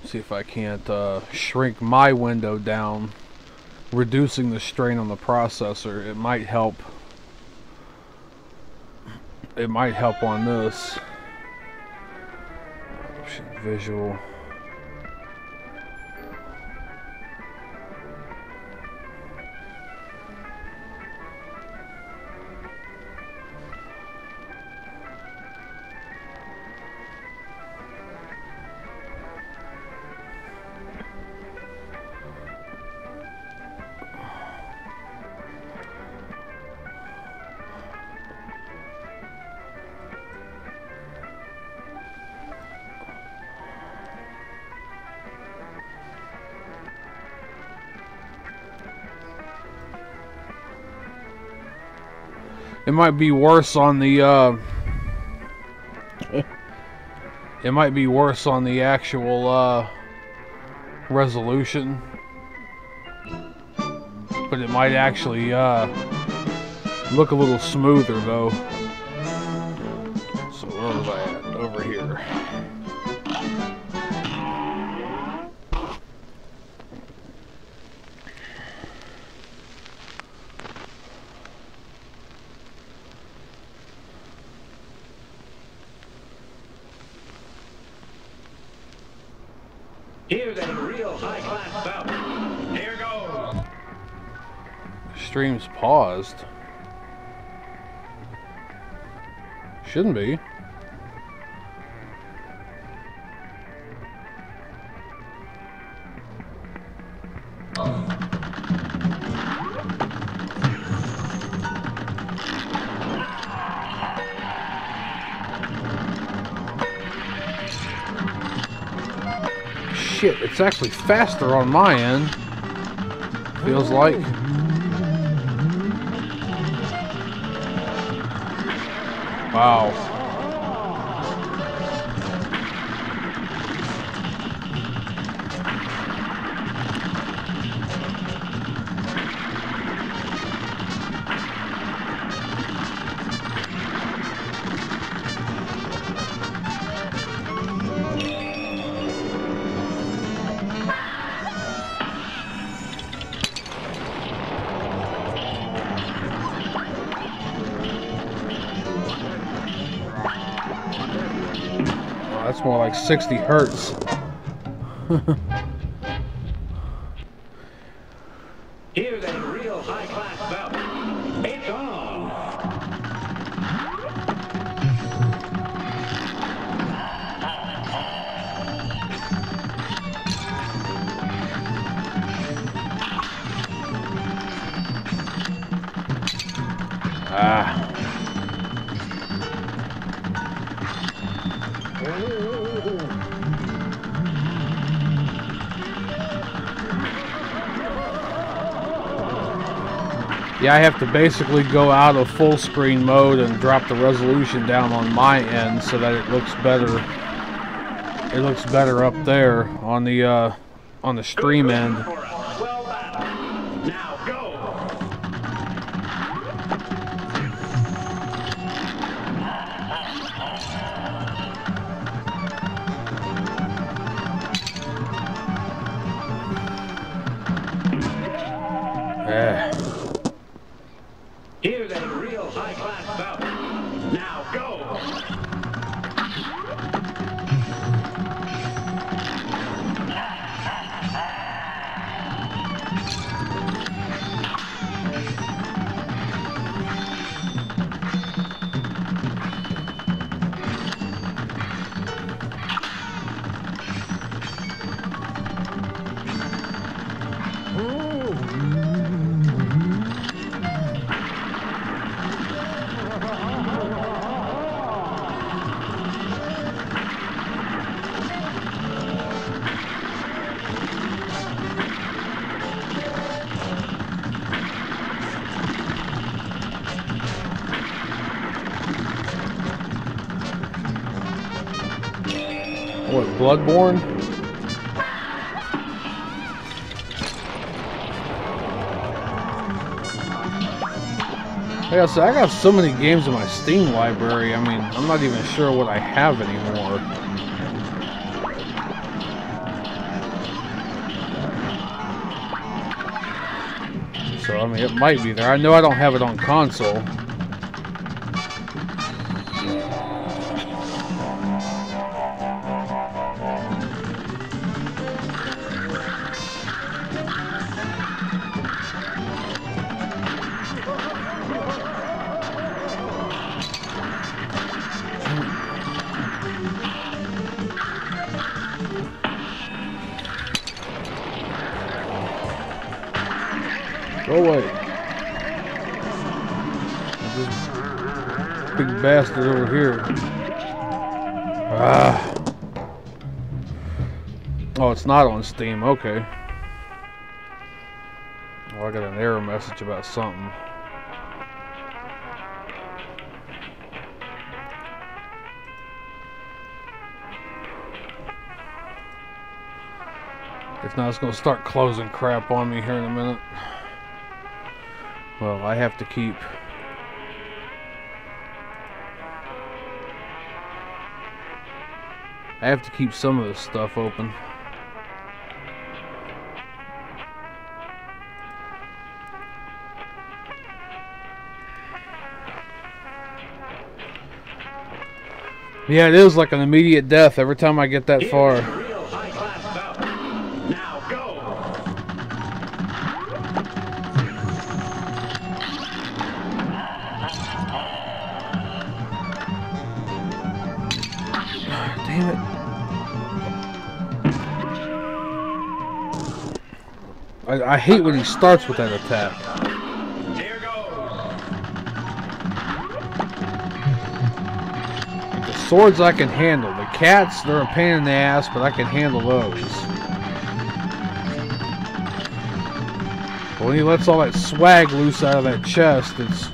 see if I can't shrink my window down, reducing the strain on the processor. It might help. It might help on this. Option visual. It might be worse on the it might be worse on the actual resolution, but it might actually look a little smoother though. So where was I at? Over here. Here's a real high-class bout. Here goes. Stream's paused. Shouldn't be. Shit, it's actually faster on my end. Feels like. Wow. That's more like 60 hertz. Here's a real high-class bout. It's on. Ah. Yeah, I have to basically go out of full screen mode and drop the resolution down on my end so that it looks better. It looks better up there on the stream end. Well battled. Now go. Yeah. Here's a real high-class bout. Now go. What, Bloodborne? Yeah, so I got so many games in my Steam library, I mean, I'm not even sure what I have anymore. So, I mean, it might be there. I know I don't have it on console. Go away. This big bastard over here. Ah. Oh, it's not on Steam. Okay. Oh, I got an error message about something. If not, it's going to start closing crap on me here in a minute. Well, I have to keep... some of this stuff open. Yeah, it is like an immediate death every time I get that far. Real high-class bout. I hate when he starts with that attack. Here goes. The swords I can handle. The cats, they're a pain in the ass, but I can handle those. But when he lets all that swag loose out of that chest, it's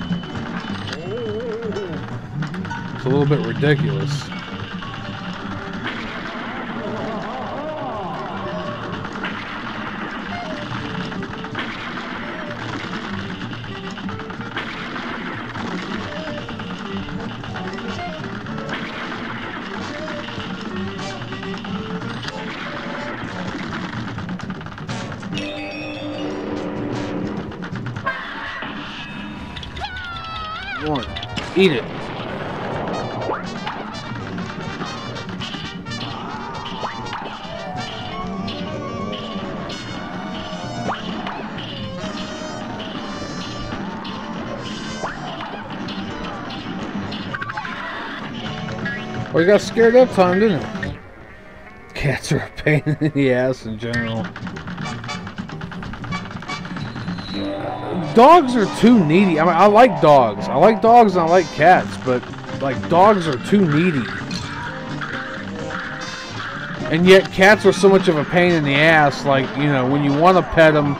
a little bit ridiculous. One, eat it. Well, you got scared that time, didn't it? Cats are a pain in the ass in general. Dogs are too needy. I mean, I like dogs. I like dogs and I like cats, but like dogs are too needy. And yet cats are so much of a pain in the ass. Like, you know, when you want to pet them,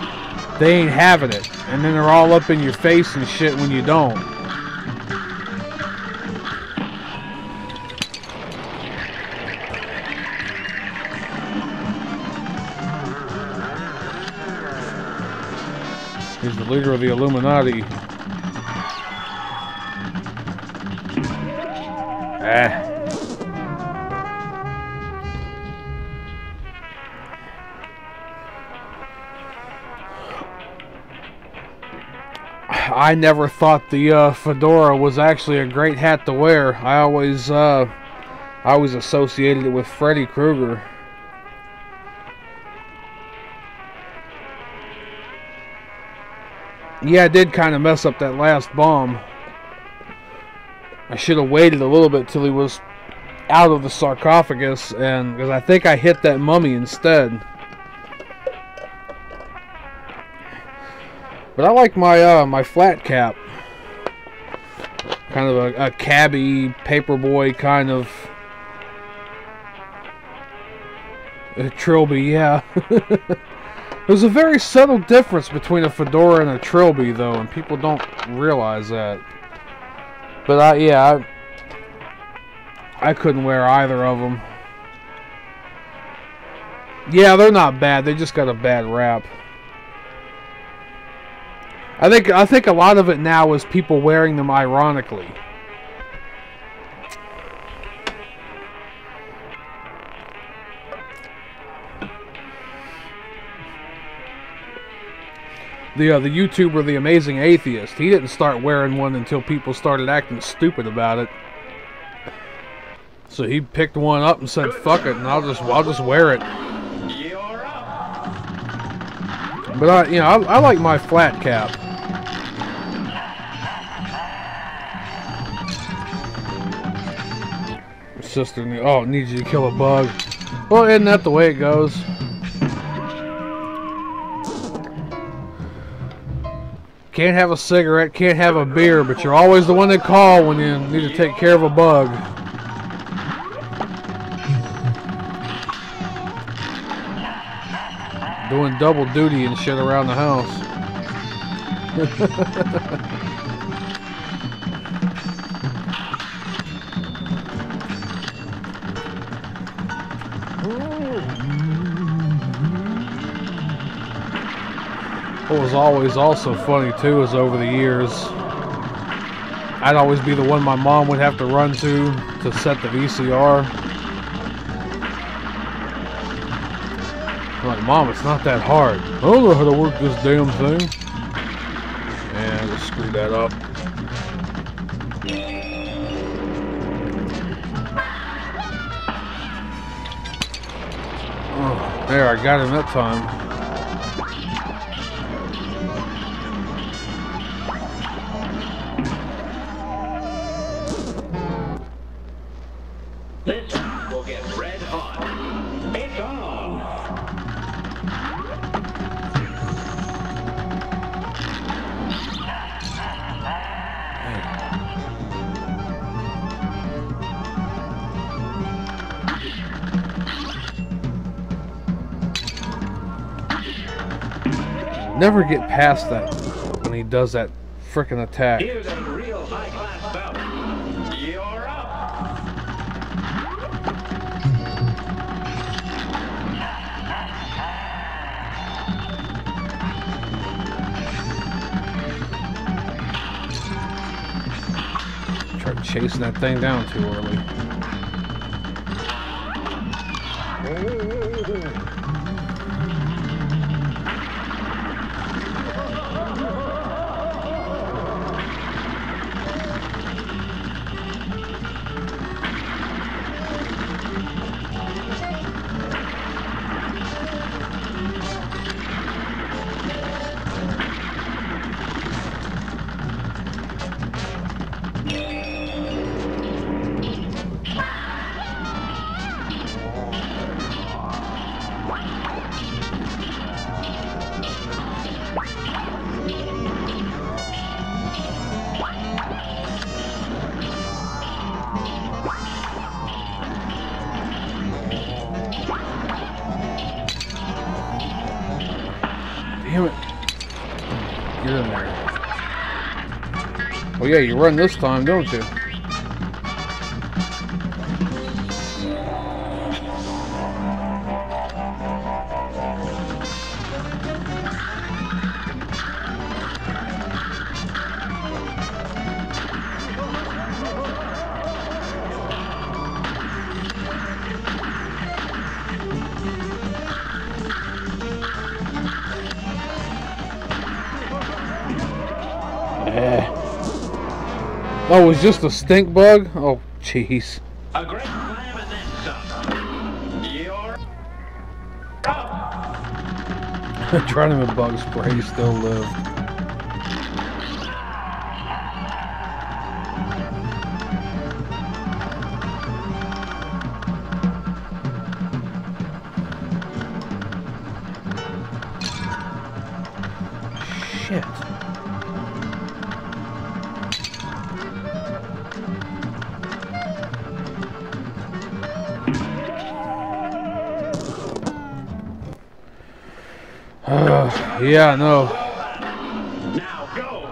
they ain't having it. And then they're all up in your face and shit when you don't. He's the leader of the Illuminati. I never thought the fedora was actually a great hat to wear. I always associated it with Freddy Krueger. Yeah, I did kind of mess up that last bomb. I should have waited a little bit till he was out of the sarcophagus, and because I think I hit that mummy instead. But I like my my flat cap, kind of a cabbie paperboy kind of a trilby, yeah. There's a very subtle difference between a fedora and a trilby, though, and people don't realize that. But I couldn't wear either of them. Yeah, they're not bad. They just got a bad rap. I think a lot of it now is people wearing them ironically. The YouTuber, The Amazing Atheist, he didn't start wearing one until people started acting stupid about it. So he picked one up and said, "Fuck it," and I'll just wear it. You're up. But I like my flat cap. Sister, oh, needs you to kill a bug. Well, isn't that the way it goes? Can't have a cigarette, can't have a beer, but you're always the one they call when you need to take care of a bug. Doing double duty and shit around the house. What was always also funny too is over the years, I'd always be the one my mom would have to run to set the VCR. I'm like, "Mom, it's not that hard." "I don't know how to work this damn thing." And just screw that up. Oh, there, I got him that time. This will get red hot. It's on. Never get past that when he does that frickin' attack. Here's a real high-class bout. You're up. Tried chasing that thing down too early. Damn it. Get in there. Oh yeah, you run this time, don't you? Oh, it was just a stink bug? Oh, jeez. A great slam and then some. You're up. Trying him with bug spray, he still lived. Shit. Yeah, no. Now go.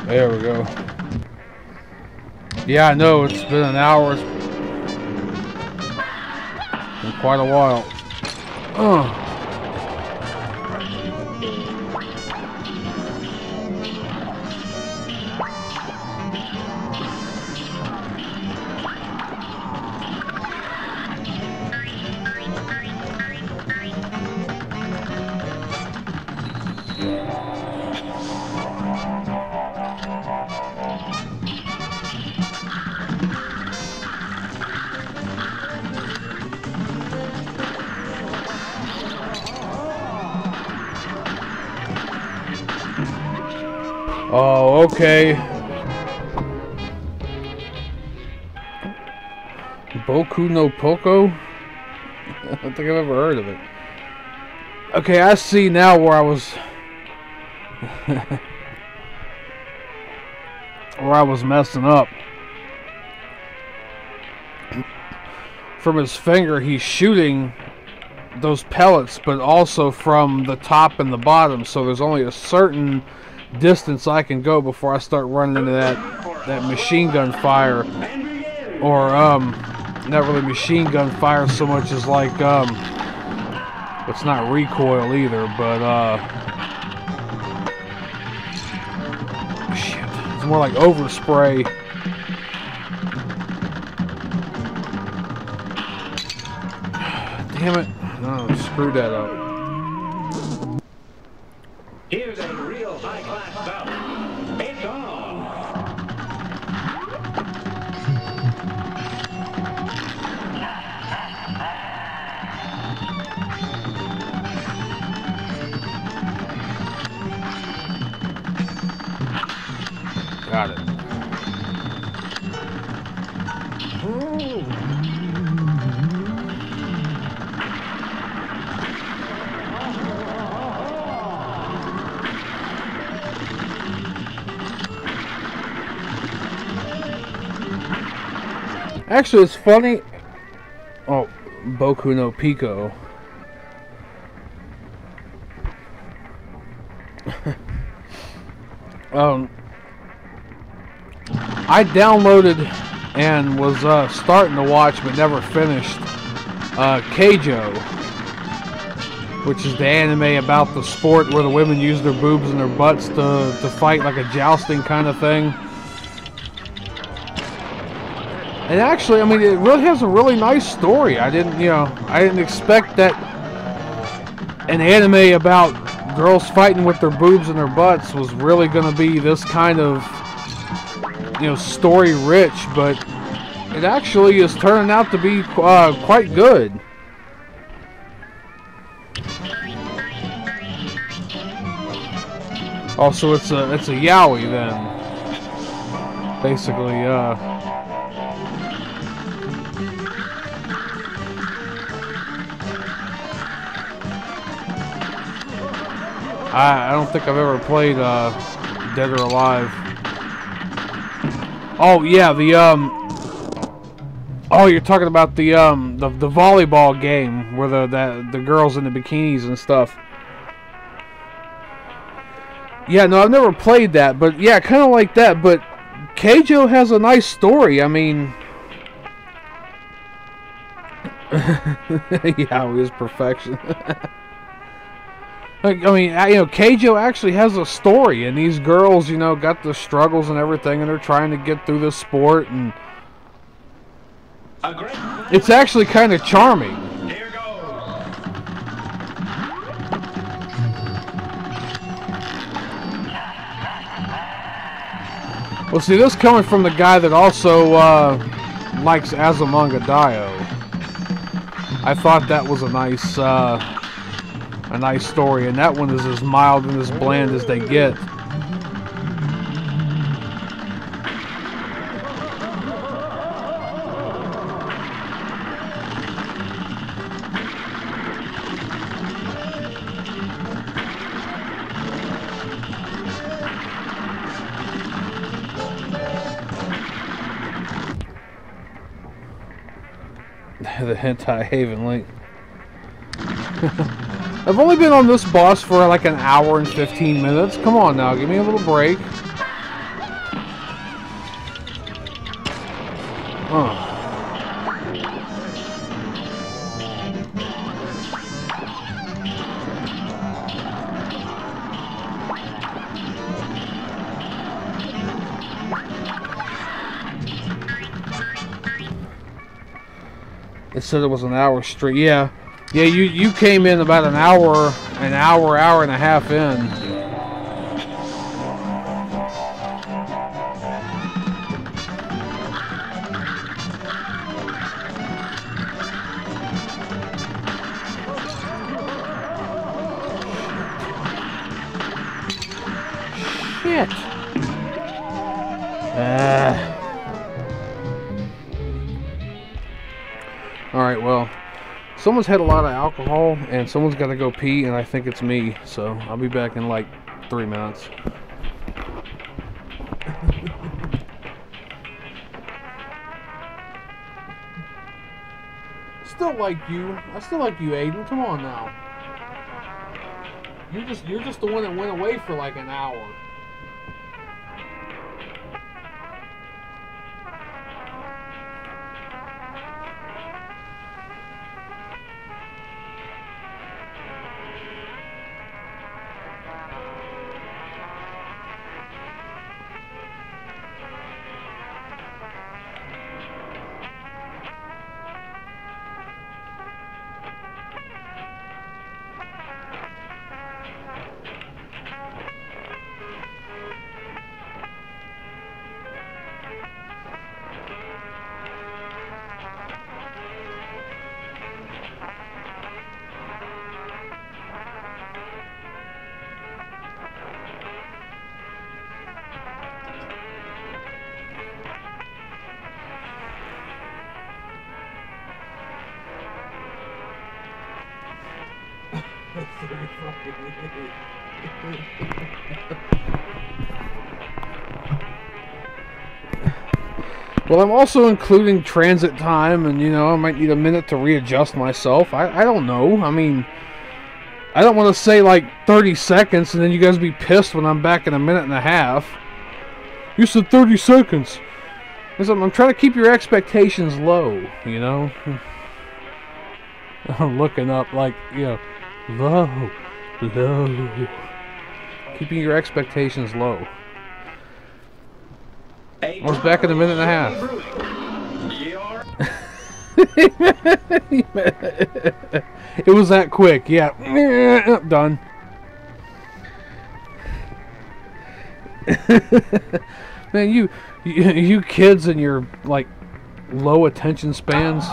There we go. Yeah, I know, it's been an hour. It's been quite a while. Oh, okay. Boku no Poco? I don't think I've ever heard of it. Okay, I see now where I was... where I was messing up. From his finger, he's shooting those pellets, but also from the top and the bottom, so there's only a certain distance I can go before I start running into that machine gun fire, or not really machine gun fire so much as like it's not recoil either, but shit, it's more like overspray. Damn it! Oh, screwed that up. Here's a real high-class bout. In Got it. Actually, it's funny. Oh, Boku no Pico. I downloaded and was starting to watch but never finished Keijo, which is the anime about the sport where the women use their boobs and their butts to fight, like a jousting kind of thing. And actually, I mean, it really has a really nice story. I didn't expect that an anime about girls fighting with their boobs and their butts was really going to be this kind of, story rich, but it actually is turning out to be quite good. Also, it's a yaoi then, basically. I don't think I've ever played Dead or Alive. Oh yeah, oh, you're talking about the volleyball game where the girls in the bikinis and stuff. Yeah, no, I've never played that, but yeah, kind of like that. But Keijo has a nice story. I mean, yeah, it was perfection. I mean, Keijo actually has a story, and these girls, got the struggles and everything, and they're trying to get through this sport, and it's actually kind of charming. Here goes. Well, see, this coming from the guy that also likes Azumanga Daioh. I thought that was a nice story, and that one is as mild and as bland as they get. The Hentai Haven link. I've only been on this boss for like an hour and 15 minutes. Come on now, give me a little break. It said it was an hour straight. Yeah. Yeah, you came in about an hour and a half in. Shit. Alright, well, someone's had a lot of alcohol and someone's got to go pee, and I think it's me, so I'll be back in like 3 minutes. Still like you. I still like you, Aiden. Come on now. You're just the one that went away for like an hour. Well, I'm also including transit time, and, you know, I might need a minute to readjust myself. I don't know. I mean, I don't want to say, like, 30 seconds, and then you guys be pissed when I'm back in a minute and a half. You said 30 seconds. I'm trying to keep your expectations low, you know? I'm looking up, like, you know, low. Keeping your expectations low. I was back in a minute and a half. It was that quick, yeah. Done. Man, you kids and your, like, low attention spans.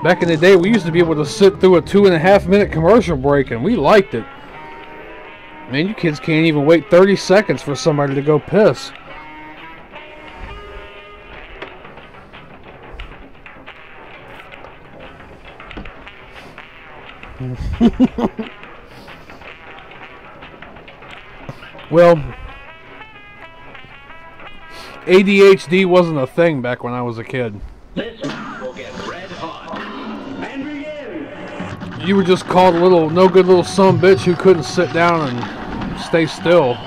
Back in the day, we used to be able to sit through a 2.5-minute commercial break, and we liked it. Man, you kids can't even wait 30 seconds for somebody to go piss. Well, ADHD wasn't a thing back when I was a kid. This one will get red hot. And begin! You were just called a little, no good little sumbitch who couldn't sit down and stay still.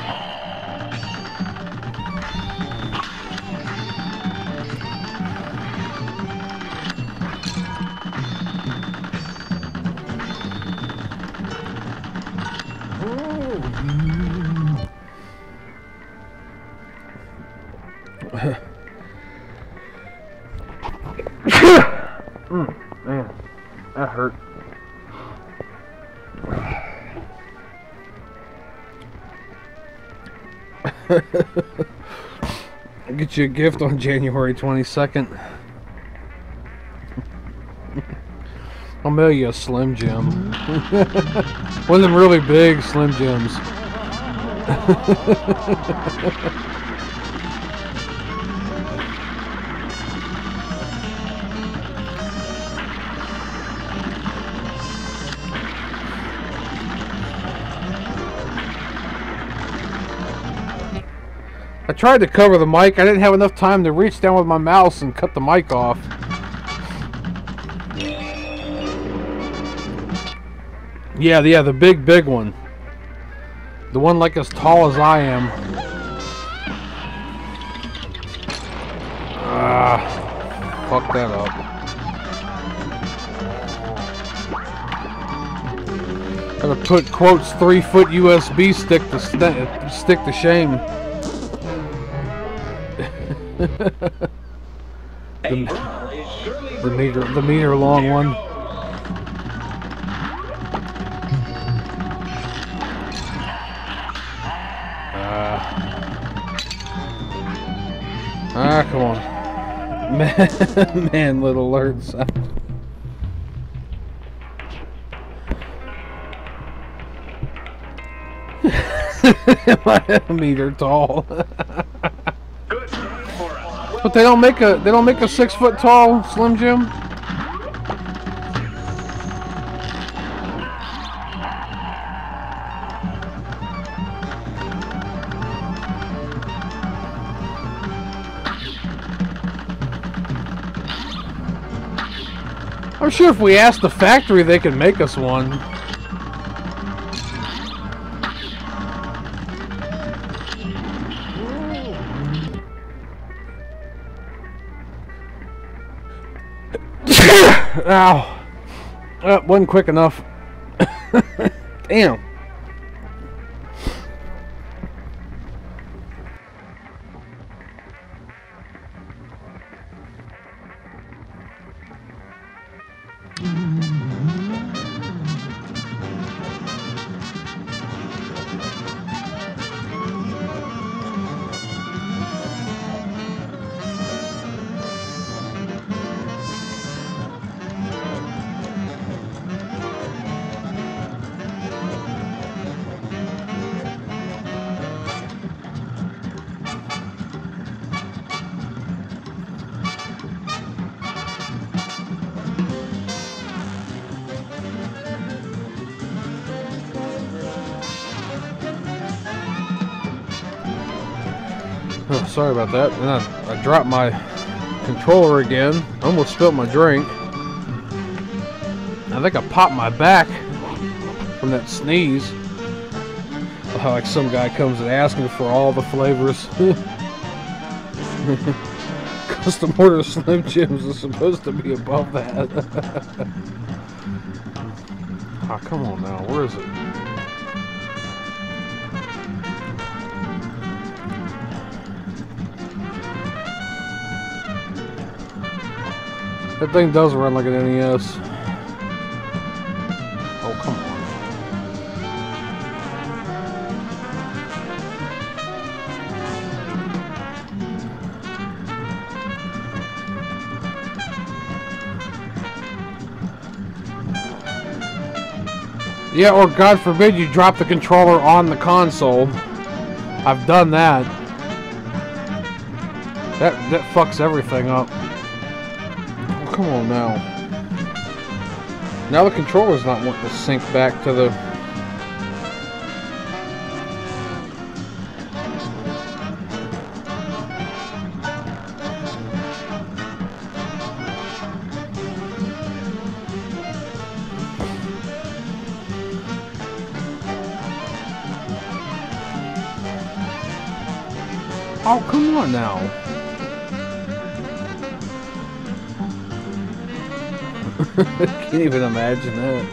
Man, that hurt. I'll get you a gift on January 22nd. I'll mail you a Slim Jim. One of them really big Slim Jims. I tried to cover the mic. I didn't have enough time to reach down with my mouse and cut the mic off. Yeah, the big one. The one like as tall as I am. Ah, fuck that up. Gotta put quotes 3-foot USB stick to shame. the meter long one. Come on. Man, little alerts. A meter tall. Good for us. But they don't make a 6-foot tall Slim Jim. I'm sure if we asked the factory, they could make us one. Ow. Wasn't quick enough. Damn. Oh, sorry about that. And I dropped my controller again. Almost spilled my drink. I think I popped my back from that sneeze. Like some guy comes and asking for all the flavors. Custom order Slim Jims is supposed to be above that. Oh, come on now. Where is it? That thing does run like an NES. Oh, come on. Yeah, or God forbid you drop the controller on the console. I've done that. That fucks everything up. Oh, come on now. Now the controller's not wanting to sync back to the... Oh, come on now. I can't even imagine that.